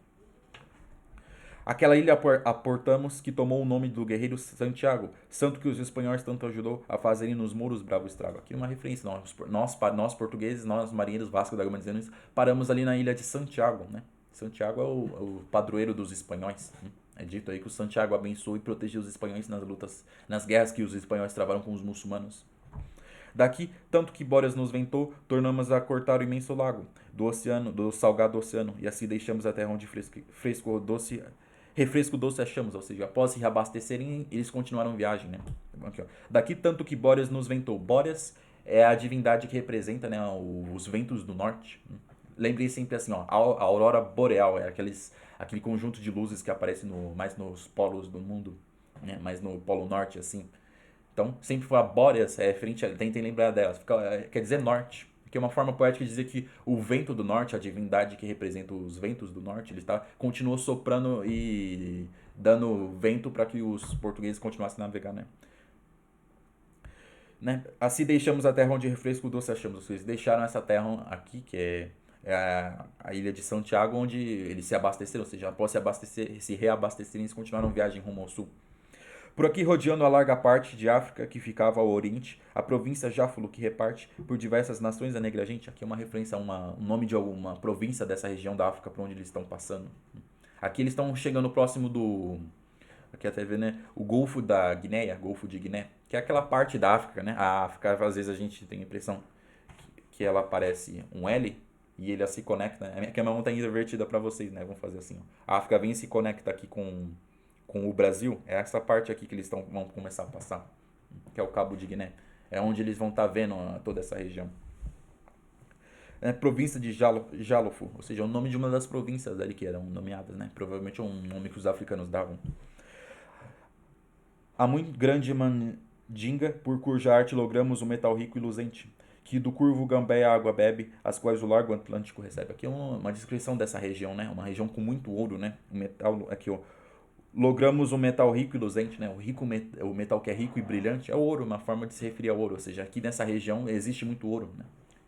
Aquela ilha aportamos que tomou o nome do guerreiro Santiago, santo que os espanhóis tanto ajudou a fazerem nos muros bravo estrago. Aqui uma referência, nós portugueses, nós marinheiros Vasco da Gama dizendo isso, paramos ali na ilha de Santiago, né? Santiago é o padroeiro dos espanhóis. É dito aí que o Santiago abençoou e protegeu os espanhóis nas lutas, nas guerras que os espanhóis travaram com os muçulmanos. Daqui, tanto que Bóreas nos ventou, tornamos a cortar o imenso lago do oceano, do salgado oceano, e assim deixamos a terra onde refresco doce achamos, ou seja, após se reabastecerem, eles continuaram viagem, né? Aqui, ó. Daqui, tanto que Bóreas nos ventou. Bóreas é a divindade que representa, né, os ventos do norte. Lembrei sempre assim, ó, a aurora boreal é aquele conjunto de luzes que aparece mais nos polos do mundo, né? Mais no polo norte, assim. Então, sempre falar Bóreas é frente a, tentem lembrar delas. Quer dizer norte. Que é uma forma poética de dizer que o vento do norte, a divindade que representa os ventos do norte, continuou soprando e dando vento para que os portugueses continuassem a navegar, né? Assim deixamos a terra onde refresco doce achamos. Vocês deixaram essa terra aqui, que é a ilha de Santiago, onde eles se abasteceram, ou seja, após se reabastecerem, eles continuaram viagem rumo ao sul. Por aqui, rodeando a larga parte de África que ficava ao oriente, a província Jáfulo, que reparte por diversas nações a negra gente. Aqui é uma referência a um nome de alguma província dessa região da África por onde eles estão passando. Aqui eles estão chegando próximo do. Aqui até vê, né? O Golfo da Guiné, Golfo de Guiné, que é aquela parte da África, né? A África, às vezes a gente tem a impressão que ela parece um L e ele se conecta. Né? Aqui a minha mão está invertida para vocês, né? Vamos fazer assim. Ó. A África vem e se conecta aqui com o Brasil, é essa parte aqui que eles vão começar a passar, que é o Cabo de Guiné. É onde eles vão estar vendo toda essa região. É província de Jalofo, ou seja, o nome de uma das províncias ali que eram nomeadas, né? Provavelmente um nome que os africanos davam. A muito grande mandinga, por cuja arte logramos o metal rico e luzente, que do curvo Gambé a água bebe, as quais o largo Atlântico recebe. Aqui é uma descrição dessa região, né? Uma região com muito ouro, né? O metal, aqui, ó. Logramos um metal rico e luzente, né? O metal que é rico e brilhante é o ouro, uma forma de se referir ao ouro. Ou seja, aqui nessa região existe muito ouro, né?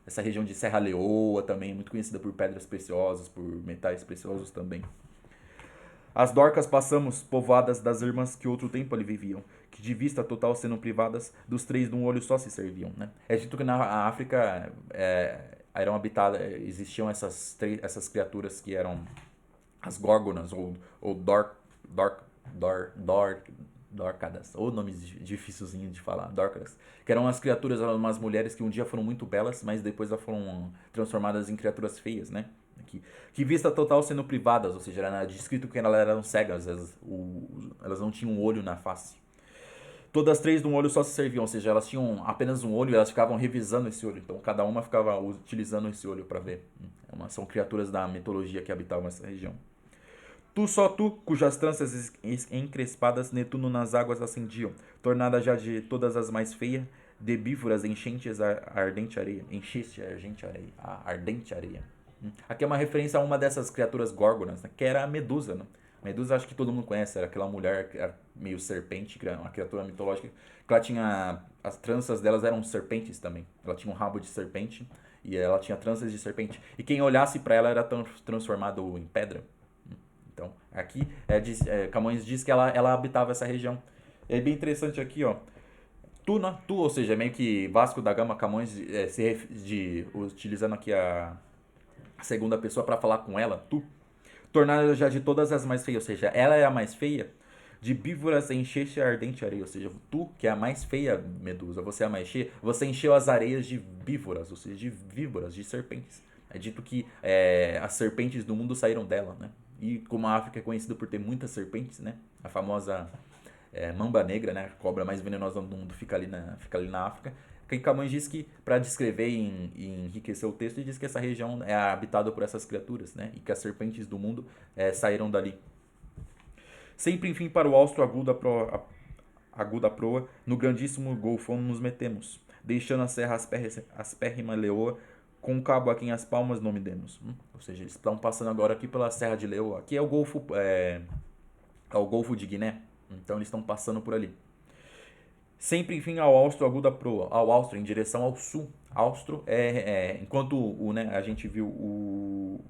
Essa região de Serra Leoa também é muito conhecida por pedras preciosas, por metais preciosos também. As dorcas passamos, povoadas das irmãs que outro tempo ali viviam, que de vista total sendo privadas, dos três de um olho só se serviam, né? É dito que na África eram habitadas, existiam essas criaturas que eram as górgonas ou Dorcadas, ou nomes dificilzinho de falar, Dorcadas, que eram as criaturas, eram umas mulheres que um dia foram muito belas, mas depois elas foram transformadas em criaturas feias, né? Que vista total sendo privadas, ou seja, era descrito que elas eram cegas, elas não tinham um olho na face. Todas três de um olho só se serviam, ou seja, elas tinham apenas um olho e elas ficavam revisando esse olho, então cada uma ficava utilizando esse olho para ver. São criaturas da mitologia que habitavam essa região. Tu só tu, cujas tranças encrespadas Netuno nas águas acendiam, tornada já de todas as mais feias, de bíforas enchentes a ardente areia. Encheste a ardente areia. Aqui é uma referência a uma dessas criaturas górgonas, né, que era a Medusa, né? Medusa acho que todo mundo conhece, era aquela mulher que era meio serpente, uma criatura mitológica, que ela tinha, as tranças delas eram serpentes também. Ela tinha um rabo de serpente e ela tinha tranças de serpente. E quem olhasse para ela era transformado em pedra. Então, aqui Camões diz que ela habitava essa região. É bem interessante aqui, ó. Tu, ou seja, meio que Vasco da Gama, Camões, utilizando aqui a segunda pessoa para falar com ela, tu, tornada já de todas as mais feias, ou seja, ela é a mais feia, de víboras encheste a ardente areia, ou seja, tu, que é a mais feia, Medusa, você é a mais cheia, você encheu as areias de víboras, ou seja, de víboras, de serpentes. É dito que as serpentes do mundo saíram dela, né? E como a África é conhecida por ter muitas serpentes, né? A famosa mamba negra, né? A cobra mais venenosa do mundo fica ali na África. Que Camões diz que, para descrever e enriquecer o texto, ele diz que essa região é habitada por essas criaturas, né? E que as serpentes do mundo saíram dali. Sempre, enfim, para o austro aguda proa, no grandíssimo golfão nos metemos, deixando a serra aspérrima leoa, com o cabo a quem as palmas nome demos. Ou seja, eles estão passando agora aqui pela Serra de Leoa. Aqui é o Golfo de Guiné. Então eles estão passando por ali. Sempre, enfim, ao austro aguda proa, ao austro, em direção ao sul. Austro enquanto a gente viu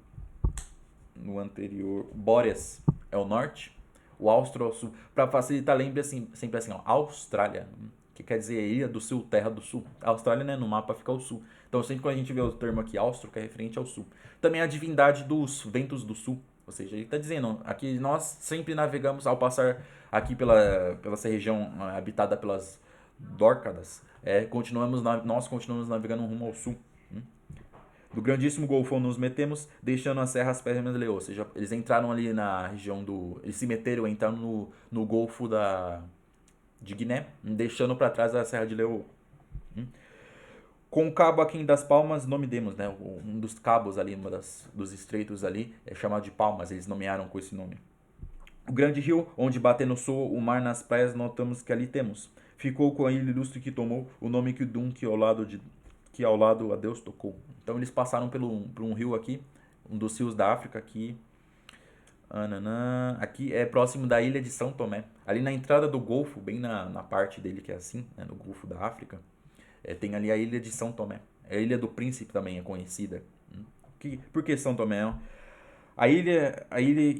no anterior, Bóreas é o norte, o austro é o sul. Para facilitar, lembre assim, sempre assim, ó, Austrália, que quer dizer ilha do sul, terra do sul. A Austrália, né, no mapa fica ao sul. Então sempre quando a gente vê o termo aqui austro, que é referente ao sul. Também a divindade dos ventos do sul. Ou seja, ele está dizendo, aqui nós sempre navegamos, ao passar aqui pela essa região habitada pelas Dórcadas, nós continuamos navegando rumo ao sul. Do grandíssimo golfão nos metemos, deixando as serras pérrimas de Leô. Ou seja, eles entraram ali na região do... Eles se meteram, entraram no golfo de Guiné, deixando para trás a Serra de Leô. Com o cabo aqui das Palmas, nome demos, né? Um dos cabos ali, dos estreitos ali, é chamado de Palmas, eles nomearam com esse nome. O grande rio, onde bater no sul, o mar nas praias, notamos que ali temos. Ficou com a ilha ilustre que tomou o nome que o Dum que ao lado a Deus tocou. Então eles passaram por um rio aqui, um dos rios da África aqui. Aqui é próximo da ilha de São Tomé. Ali na entrada do Golfo, bem na parte dele que é assim, né, no Golfo da África, tem ali a ilha de São Tomé. A ilha do Príncipe também é conhecida. Por que São Tomé? A ilha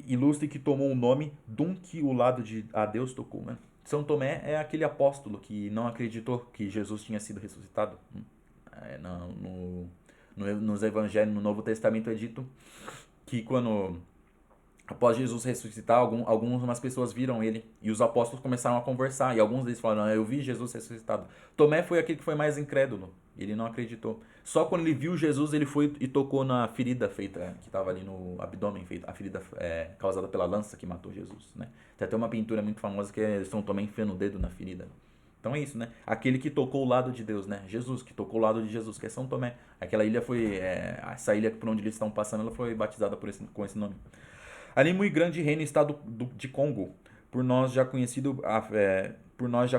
ilustre que tomou o nome Dum que o lado de a Deus tocou. Né? São Tomé é aquele apóstolo que não acreditou que Jesus tinha sido ressuscitado. Nos evangelhos, no Novo Testamento é dito que após Jesus ressuscitar, algumas pessoas viram ele e os apóstolos começaram a conversar e alguns deles falaram, eu vi Jesus ressuscitado. Tomé foi aquele que foi mais incrédulo, ele não acreditou. Só quando ele viu Jesus, ele foi e tocou na ferida feita, que estava ali no abdômen, a ferida causada pela lança que matou Jesus. Né? Tem até uma pintura muito famosa que é São Tomé enfiando o dedo na ferida. Então é isso, né? Aquele que tocou o lado de Deus, né? Jesus, que tocou o lado de Jesus, que é São Tomé. Aquela ilha essa ilha por onde eles estão passando, ela foi batizada com esse nome. Ali muito grande reino estado de Congo, por nós já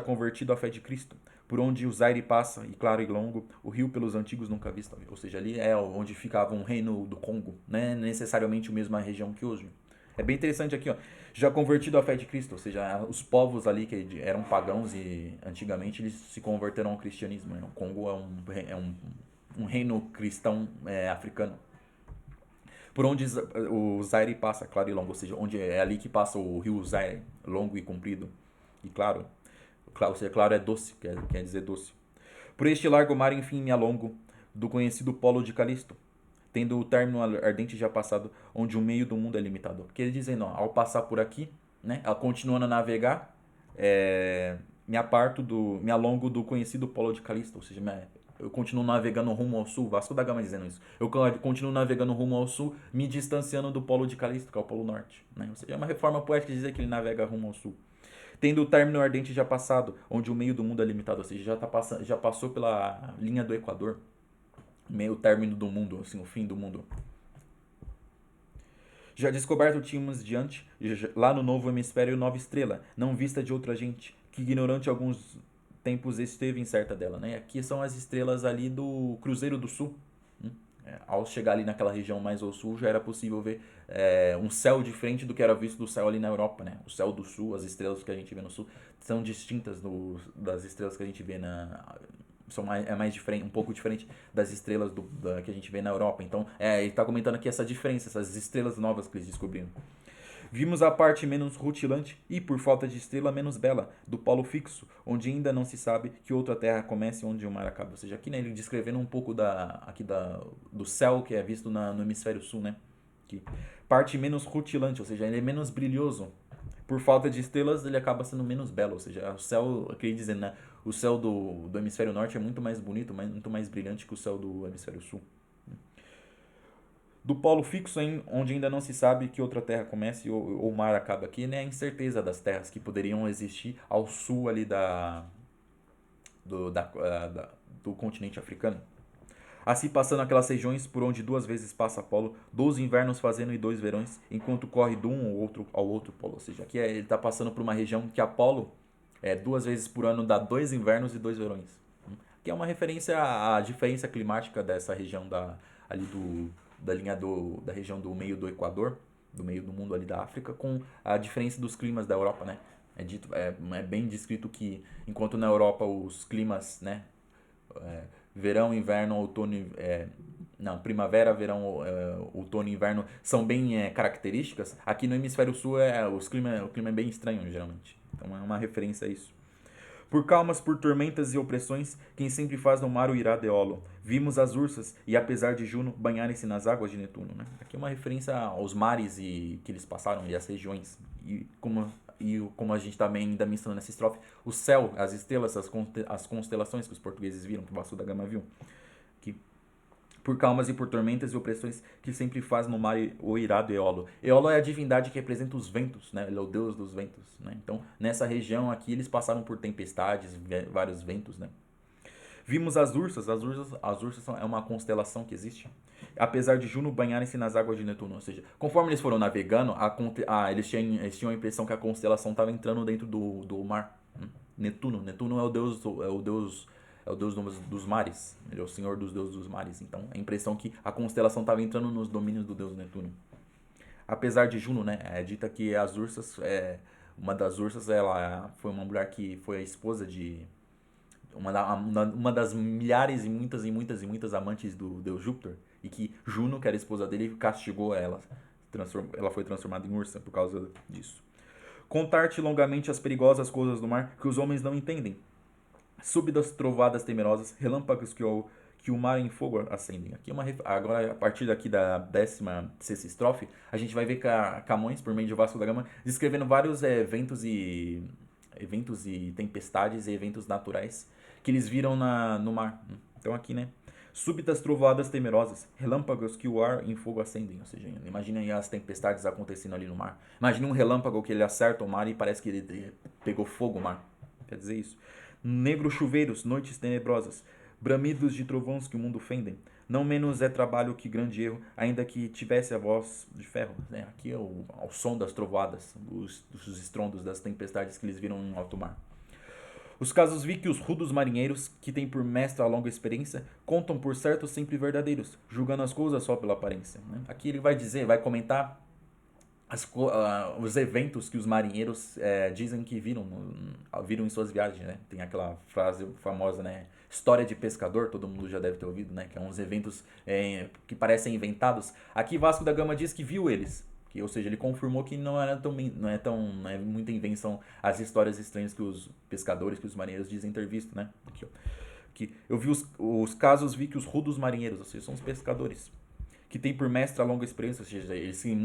convertido à fé de Cristo, por onde o Zaire passa, e claro e longo, o rio pelos antigos nunca visto. Ou seja, ali é onde ficava um reino do Congo, não necessariamente a mesma região que hoje. É bem interessante aqui, ó, já convertido à fé de Cristo, ou seja, os povos ali que eram pagãos e antigamente eles se converteram ao cristianismo. Né? O Congo é um reino cristão africano. Por onde o Zaire passa, claro e longo, ou seja, onde é ali que passa o rio Zaire, longo e comprido. E claro, ou seja, claro é doce, quer dizer doce. Por este largo mar, enfim, me alongo, do conhecido polo de Calisto, tendo o término ardente já passado, onde o meio do mundo é limitado. Porque ele dizendo, ó, ao passar por aqui, né, ela continuando a navegar, me alongo do conhecido polo de Calisto, ou seja, eu continuo navegando rumo ao sul, Vasco da Gama dizendo isso. Eu continuo navegando rumo ao sul, me distanciando do polo de Calisto, que é o polo norte. Né? Ou seja, é uma reforma poética dizer que ele navega rumo ao sul. Tendo o término ardente já passado, onde o meio do mundo é limitado, ou seja, já passou pela linha do Equador, meio término do mundo, assim, o fim do mundo. Já descoberto tínhamos diante, lá no novo hemisfério, nova estrela, não vista de outra gente, que ignorante alguns tempos esteve incerta dela, né? Aqui são as estrelas ali do Cruzeiro do Sul. Ao chegar ali naquela região mais ao sul, já era possível ver um céu diferente do que era visto do céu ali na Europa, né? O céu do sul, as estrelas que a gente vê no sul, são distintas das estrelas que a gente vê é mais diferente, um pouco diferente das estrelas que a gente vê na Europa. Então, ele está comentando aqui essa diferença, essas estrelas novas que eles descobriram. Vimos a parte menos rutilante e, por falta de estrela, menos bela, do polo fixo, onde ainda não se sabe que outra terra comece e onde o mar acaba. Ou seja, aqui, né, ele descrevendo um pouco do céu que é visto no hemisfério sul, né? Aqui. Parte menos rutilante, ou seja, ele é menos brilhoso. Por falta de estrelas, ele acaba sendo menos belo. Ou seja, o céu, eu queria dizer, né? O céu do hemisfério norte é muito mais bonito, muito mais brilhante que o céu do hemisfério sul. Do polo fixo, onde ainda não se sabe que outra terra comece ou o mar acaba aqui, né? A incerteza das terras que poderiam existir ao sul ali do continente africano. Assim passando aquelas regiões por onde 2 vezes passa Apolo, 12 invernos fazendo e 2 verões, enquanto corre de um ao outro polo. Ou seja, aqui ele está passando por uma região que Apolo, 2 vezes por ano, dá 2 invernos e 2 verões. Que é uma referência à diferença climática dessa região ali da linha da região do meio do Equador, do meio do mundo ali da África, com a diferença dos climas da Europa, né? É bem descrito que enquanto na Europa os climas, né, verão, inverno, outono, não, primavera, verão, outono e inverno são bem características. Aqui no hemisfério sul o clima é bem estranho geralmente. Então é uma referência a isso. Por calmas, por tormentas e opressões, quem sempre faz no mar o irá Deolo. Vimos as ursas, e apesar de Juno, banharem-se nas águas de Netuno. Né? Aqui é uma referência aos mares que eles passaram e as regiões. E como a gente também ainda mencionou nessa estrofe, o céu, as estrelas, as constelações que os portugueses viram, que o Vasco da Gama viu. Que por calmas e por tormentas e opressões que sempre faz no mar o irado Eolo. Eolo é a divindade que representa os ventos, né? Ele é o deus dos ventos, né? Então, nessa região aqui, eles passaram por tempestades, vários ventos, né? Vimos as ursas é uma constelação que existe. Apesar de Juno banharem-se nas águas de Netuno, ou seja, conforme eles foram navegando, eles tinham a impressão que a constelação estava entrando dentro do mar. Netuno é o deus, dos mares. Ele é o senhor dos deuses dos mares. Então, a impressão que a constelação estava entrando nos domínios do deus Netuno. Apesar de Juno, né, é dita que as ursas, uma das ursas, ela foi uma mulher que foi a esposa de uma das milhares e muitas amantes do deus Júpiter, e que Juno, que era a esposa dele, castigou ela. Ela foi transformada em ursa por causa disso. Contar-te longamente as perigosas coisas do mar que os homens não entendem. Súbitas trovadas temerosas, relâmpagos que o mar em fogo acendem. Aqui agora, a partir daqui da 16ª estrofe, a gente vai ver Camões, por meio de Vasco da Gama, descrevendo vários eventos e tempestades e eventos naturais que eles viram no mar. Então aqui, né? Súbitas trovoadas temerosas, relâmpagos que o ar em fogo acendem. Ou seja, imagina aí as tempestades acontecendo ali no mar. Imagina um relâmpago que ele acerta o mar e parece que ele pegou fogo o mar. Quer dizer isso. Negros chuveiros, noites tenebrosas, bramidos de trovões que o mundo fendem. Não menos é trabalho que grande erro, ainda que tivesse a voz de ferro. Né? Aqui é ao som das trovoadas, dos estrondos das tempestades que eles viram no alto mar. Os casos vi que os rudos marinheiros, que têm por mestra a longa experiência, contam por certo sempre verdadeiros, julgando as coisas só pela aparência. Né? Aqui ele vai comentar os eventos que os marinheiros dizem que viram em suas viagens, né? Tem aquela frase famosa, né? História de pescador, todo mundo já deve ter ouvido, né? Que é uns eventos que parecem inventados. Aqui Vasco da Gama diz que viu eles. Ou seja, ele confirmou que não é muita invenção as histórias estranhas que os pescadores, que os marinheiros dizem ter visto, né? Aqui, ó. Que eu vi os casos, vi que os rudos marinheiros, ou seja, são os pescadores, que tem por mestre a longa experiência, ou seja, eles têm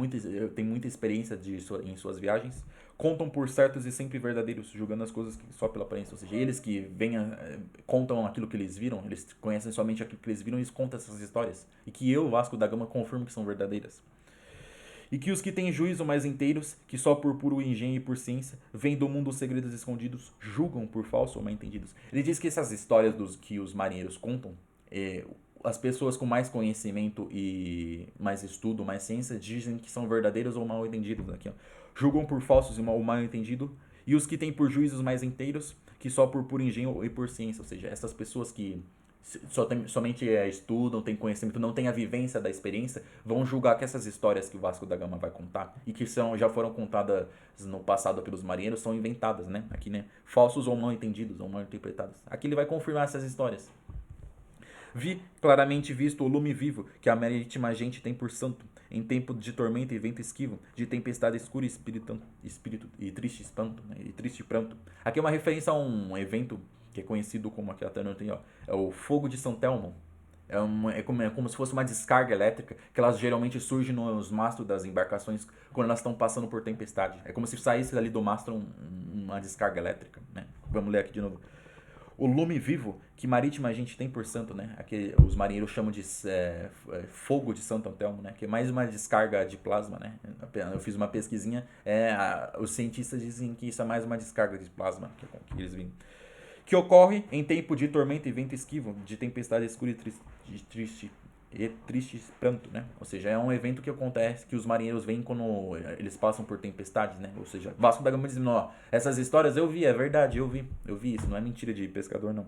muita experiência em suas viagens, contam por certos e sempre verdadeiros, julgando as coisas só pela aparência, ou seja, eles que contam aquilo que eles viram, eles conhecem somente aquilo que eles viram e eles contam essas histórias, e que eu, Vasco da Gama, confirmo que são verdadeiras. E que os que têm juízo mais inteiros, que só por puro engenho e por ciência, vêm do mundo os segredos escondidos, julgam por falso ou mal entendidos. Ele diz que essas histórias que os marinheiros contam, as pessoas com mais conhecimento e mais estudo, mais ciência, dizem que são verdadeiros ou mal entendidos. Aqui, ó. Julgam por falsos ou mal entendido. E os que têm por juízos mais inteiros, que só por puro engenho e por ciência. Ou seja, essas pessoas que somente estudam, têm conhecimento, não têm a vivência da experiência, vão julgar que essas histórias que o Vasco da Gama vai contar e que já foram contadas no passado pelos marinheiros são inventadas, né? Aqui, né? Falsos ou mal entendidos, ou mal interpretados. Aqui ele vai confirmar essas histórias. Vi claramente visto o lume vivo que a marítima gente tem por santo, em tempo de tormenta e vento esquivo, de tempestade escura e espírito e triste espanto, né, e triste pranto. Aqui é uma referência a um evento que é conhecido como, aqui até não tem, ó, é o fogo de São Telmo. É como se fosse uma descarga elétrica que elas geralmente surgem nos mastros das embarcações quando elas estão passando por tempestade. É como se saísse ali do mastro uma descarga elétrica, né? Vamos ler aqui de novo. O lume vivo que marítima a gente tem por santo, né? Aqui os marinheiros chamam de fogo de Santo Antelmo, né? Que é mais uma descarga de plasma, né? Eu fiz uma pesquisinha, os cientistas dizem que isso é mais uma descarga de plasma que eles viram. Que ocorre em tempo de tormenta e vento esquivo, de tempestade escura e triste pranto, né? Ou seja, é um evento que acontece, que os marinheiros veem quando eles passam por tempestades, né? Ou seja, Vasco da Gama dizendo, ó, essas histórias eu vi, é verdade, eu vi isso, não é mentira de pescador, não.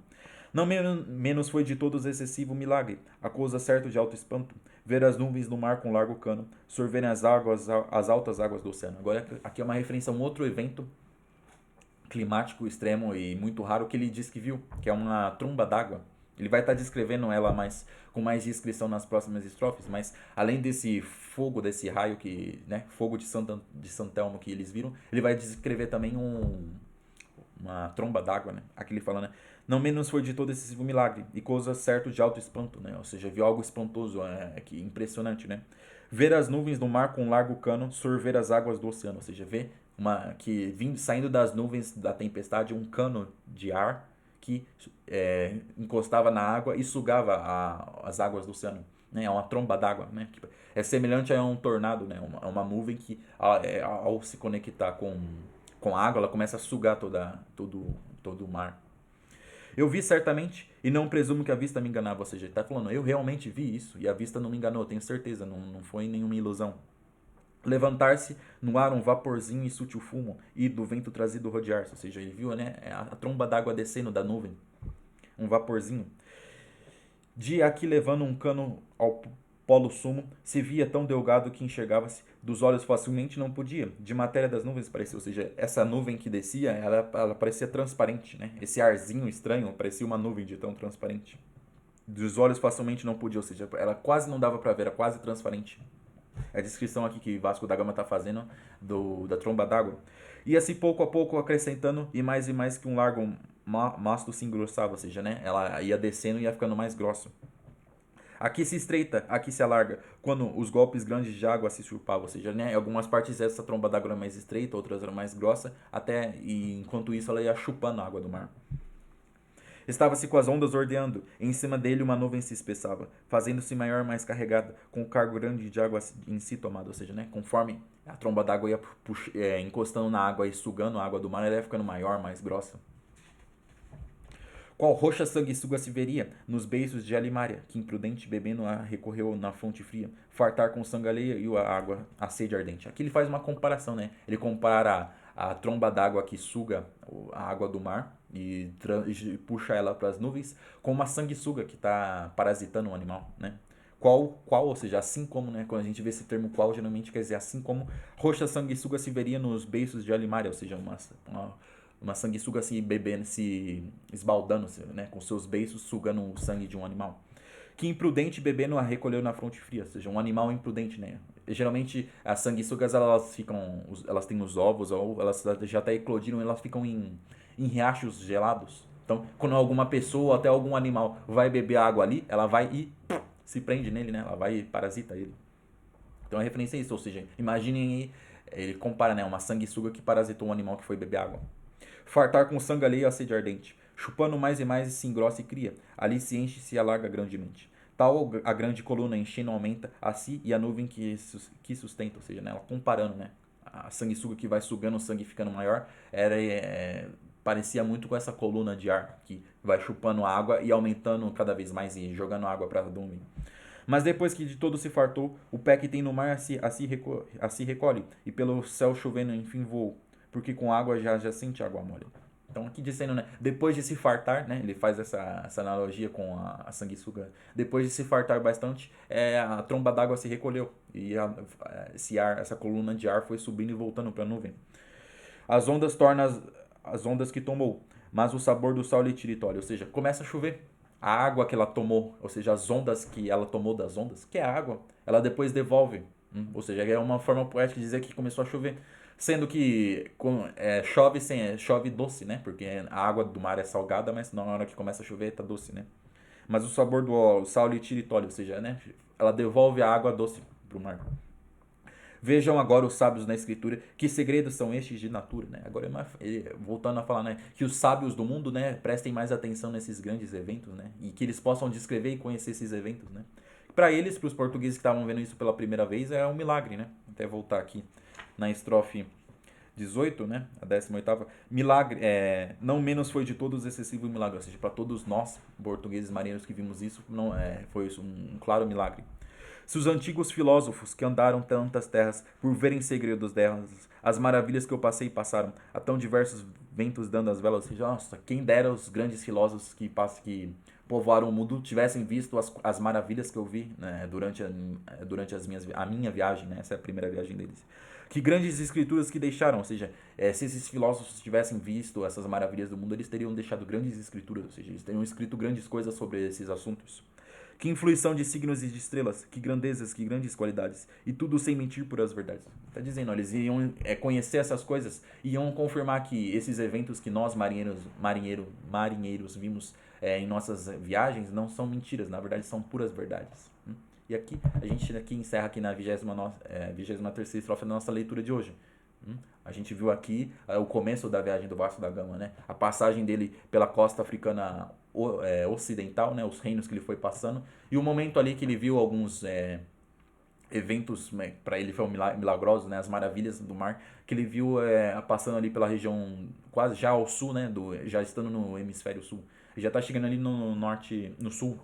Não menos foi de todos excessivo milagre, a coisa certa de alto espanto, ver as nuvens no mar com largo cano, sorverem as águas, as altas águas do oceano. Agora, aqui é uma referência a um outro evento climático extremo e muito raro que ele diz que viu, que é uma tromba d'água. Ele vai estar descrevendo ela com mais descrição nas próximas estrofes, mas além desse fogo, desse raio que, né, fogo de Santelmo que eles viram, ele vai descrever também uma tromba d'água, né? Aqui ele fala, né? Não menos foi de todo excessivo milagre, e coisa certa de alto espanto, né? Ou seja, viu algo espantoso, que impressionante, né? Ver as nuvens do mar com largo cano, sorver as águas do oceano, ou seja, ver saindo das nuvens da tempestade um cano de ar que encostava na água e sugava as águas do oceano. Né? É uma tromba d'água, né? É semelhante a um tornado, né? Uma nuvem que ao se conectar com a água, ela começa a sugar todo o mar. Eu vi certamente e não presumo que a vista me enganava. Ou seja, ele está falando, eu realmente vi isso e a vista não me enganou, tenho certeza, não foi nenhuma ilusão. Levantar-se no ar um vaporzinho e sutil fumo, e do vento trazido rodear-se. Ou seja, ele viu, né, a tromba d'água descendo da nuvem, um vaporzinho. De aqui levando um cano ao polo sumo, se via tão delgado que enxergava-se dos olhos facilmente não podia. De matéria das nuvens parecia, ou seja, essa nuvem que descia, ela parecia transparente, né? Esse arzinho estranho parecia uma nuvem de tão transparente. Dos olhos facilmente não podia, ou seja, ela quase não dava para ver, era quase transparente. É a descrição aqui que Vasco da Gama está fazendo da tromba d'água. E assim, pouco a pouco, acrescentando, e mais que um largo mastro se engrossava, ou seja, né, ela ia descendo e ia ficando mais grossa. Aqui se estreita, aqui se alarga, quando os golpes grandes de água se chupavam, ou seja, né, em algumas partes essa tromba d'água era mais estreita, outras era mais grossa, e enquanto isso ela ia chupando a água do mar. Estava-se com as ondas ordeando, e em cima dele uma nuvem se espessava, fazendo-se maior mais carregada, com o cargo grande de água em si tomado, ou seja, né, conforme a tromba d'água ia encostando na água e sugando a água do mar, ela ia ficando maior, mais grossa. Qual roxa sanguessuga se veria nos beiços de Alimária, que imprudente bebendo a recorreu na fonte fria, fartar com sangue alheia e a água, a sede ardente. Aqui ele faz uma comparação, né? Ele compara a tromba d'água que suga a água do mar e puxa ela para as nuvens com uma sanguessuga que está parasitando um animal, né? Ou seja, assim como, né, quando a gente vê esse termo qual, geralmente quer dizer assim como roxa sanguessuga se veria nos beiços de Alimária, ou seja, uma sanguessuga se bebendo, se esbaldando, né, com seus beiços sugando o sangue de um animal. Que imprudente bebendo a recolheu na fronte fria, ou seja, um animal imprudente, né? E, geralmente as sanguessugas elas têm os ovos ou elas já até eclodiram, elas ficam em riachos gelados. Então, quando alguma pessoa ou até algum animal vai beber água ali, ela vai e se prende nele, né? Ela vai e parasita ele. Então a referência é isso, ou seja, imaginem aí, ele compara, né, uma sanguessuga que parasitou um animal que foi beber água. Fartar com sangue alheio a sede ardente, chupando mais e mais se engrossa e cria, ali se enche e se alarga grandemente. Tal a grande coluna enchendo aumenta a si e a nuvem que sustenta, ou seja, né, ela comparando, né, a sanguessuga que vai sugando o sangue e ficando maior, parecia muito com essa coluna de ar que vai chupando a água e aumentando cada vez mais e jogando água para a nuvem. Mas depois que de todo se fartou, o pé que tem no mar a se recolhe, e pelo céu chovendo enfim voou, porque com água já sente água mole. Então aqui dizendo, né, depois de se fartar, né, ele faz essa analogia com a sanguessuga, depois de se fartar bastante, a tromba d'água se recolheu, e essa coluna de ar foi subindo e voltando para a nuvem. As ondas tornam as ondas que tomou, mas o sabor do sal lhe tira e tolhe, ou seja, começa a chover. a água que ela tomou, ou seja, as ondas que ela tomou das ondas, que é a água, ela depois devolve. Ou seja, é uma forma poética de dizer que começou a chover. Sendo que chove chove doce, né? Porque a água do mar é salgada, mas na hora que começa a chover tá doce, né? Mas o sabor do sal litirítóleo, ou seja, né? Ela devolve a água doce pro mar. Vejam agora os sábios na escritura, que segredos são estes de natura, né? Agora, voltando a falar, né? Que os sábios do mundo, né? Prestem mais atenção nesses grandes eventos, né? E que eles possam descrever e conhecer esses eventos, né? Para eles, para os portugueses que estavam vendo isso pela primeira vez, é um milagre, né? Até voltar aqui na estrofe 18, né? A 18ª. Milagre, não menos foi de todos excessivo milagre. Ou seja, para todos nós, portugueses marinheiros que vimos isso, não foi isso, um claro milagre. Se os antigos filósofos que andaram tantas terras por verem segredos delas, as maravilhas que eu passei passaram, a tão diversos ventos dando as velas, ou seja, nossa, quem dera os grandes filósofos que povoaram o mundo tivessem visto as maravilhas que eu vi, né, durante a minha viagem, né, essa é a primeira viagem deles. Que grandes escrituras que deixaram, ou seja, se esses filósofos tivessem visto essas maravilhas do mundo, eles teriam deixado grandes escrituras, ou seja, eles teriam escrito grandes coisas sobre esses assuntos. Que influição de signos e de estrelas, que grandezas, que grandes qualidades, e tudo sem mentir por as verdades. Tá dizendo, ó, eles iam conhecer essas coisas e iam confirmar que esses eventos que nós marinheiros vimos em nossas viagens não são mentiras, na verdade são puras verdades. E aqui, a gente aqui encerra aqui na 23ª estrofe da nossa leitura de hoje. A gente viu aqui o começo da viagem do Vasco da Gama, né? A passagem dele pela costa africana ocidental, né? Os reinos que ele foi passando. E o momento ali que ele viu alguns eventos, né, para ele foram milagrosos, né? As maravilhas do mar, que ele viu passando ali pela região quase já ao sul, né? Já estando no hemisfério sul. Ele já está chegando ali no norte, no sul,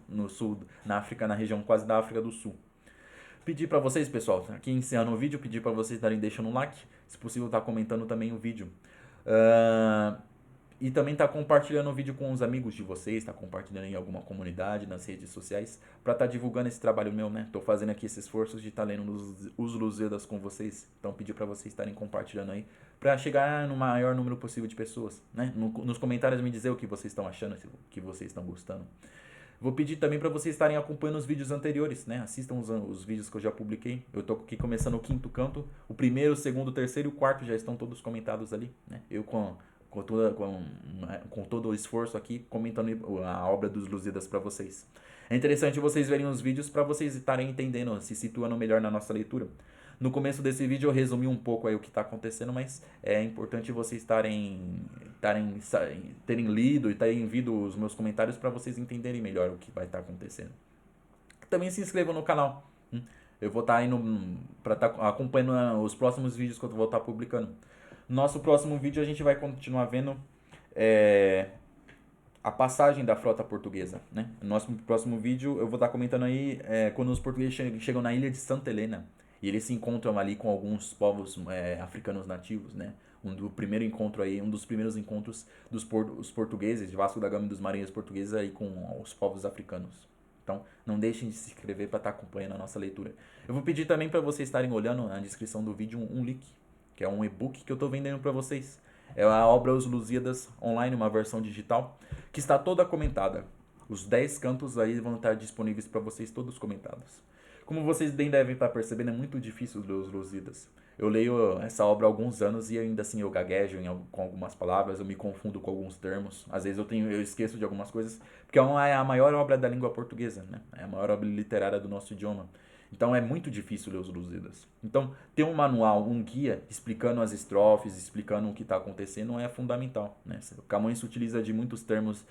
na África, na região quase da África do Sul. Pedir para vocês, pessoal, aqui encerrando o vídeo, pedir para vocês estarem deixando um like, se possível tá comentando também o vídeo. E também tá compartilhando o vídeo com os amigos de vocês, tá compartilhando em alguma comunidade, nas redes sociais, para estar divulgando esse trabalho meu, né? Tô fazendo aqui esse esforço de estar lendo os Lusíadas com vocês. Então pedir para vocês estarem compartilhando aí, para chegar no maior número possível de pessoas, né? Nos comentários me dizer o que vocês estão achando, o que vocês estão gostando. Vou pedir também para vocês estarem acompanhando os vídeos anteriores, né? Assistam os vídeos que eu já publiquei. Eu tô aqui começando o quinto canto. O primeiro, o segundo, o terceiro e o quarto já estão todos comentados ali, né? Eu com todo o esforço aqui comentando a obra dos Lusíadas para vocês. É interessante vocês verem os vídeos para vocês estarem entendendo, se situando melhor na nossa leitura. No começo desse vídeo eu resumi um pouco aí o que está acontecendo, mas é importante vocês terem lido e terem visto os meus comentários para vocês entenderem melhor o que vai estar acontecendo. Também se inscrevam no canal. Eu vou estar indo para estar acompanhando os próximos vídeos que eu vou estar publicando. Nosso próximo vídeo a gente vai continuar vendo a passagem da frota portuguesa, né? No nosso próximo vídeo eu vou estar comentando aí quando os portugueses chegam na ilha de Santa Helena e eles se encontram ali com alguns povos africanos nativos, né? Um dos primeiros encontros dos portugueses, de Vasco da Gama e dos marinheiros portugueses aí com os povos africanos. Então, não deixem de se inscrever para estar acompanhando a nossa leitura. Eu vou pedir também para vocês estarem olhando na descrição do vídeo um link, que é um e-book que eu estou vendendo para vocês. É a obra Os Lusíadas online, uma versão digital, que está toda comentada. Os 10 cantos aí vão estar disponíveis para vocês todos comentados. Como vocês bem devem estar percebendo, é muito difícil ler Os Lusíadas. Eu leio essa obra há alguns anos e ainda assim eu gaguejo com algumas palavras, eu me confundo com alguns termos. Às vezes eu esqueço de algumas coisas, porque é a maior obra da língua portuguesa, né? É a maior obra literária do nosso idioma. Então é muito difícil ler os Lusíadas. Então, ter um manual, um guia explicando as estrofes, explicando o que está acontecendo é fundamental, né? O Camões utiliza de muitos termos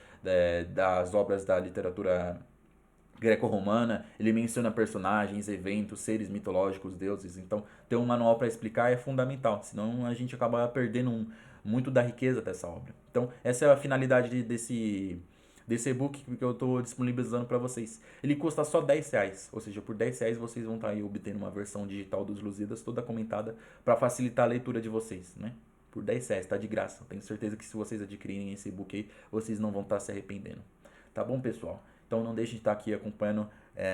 das obras da literatura greco-romana, ele menciona personagens, eventos, seres mitológicos, deuses. Então, ter um manual para explicar é fundamental, senão a gente acaba perdendo muito da riqueza dessa obra. Então, essa é a finalidade desse e-book que eu estou disponibilizando para vocês. Ele custa só R$10, ou seja, por R$10 vocês vão estar aí obtendo uma versão digital dos Lusíadas toda comentada para facilitar a leitura de vocês, né? Por R$10, tá de graça. Tenho certeza que se vocês adquirirem esse e-book aí, vocês não vão estar se arrependendo. Tá bom, pessoal? Então não deixe de estar aqui acompanhando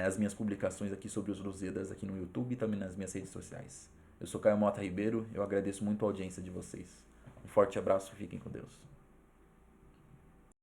as minhas publicações aqui sobre os Lusíadas aqui no YouTube e também nas minhas redes sociais. Eu sou Caio Mota Ribeiro, eu agradeço muito a audiência de vocês. Um forte abraço, fiquem com Deus.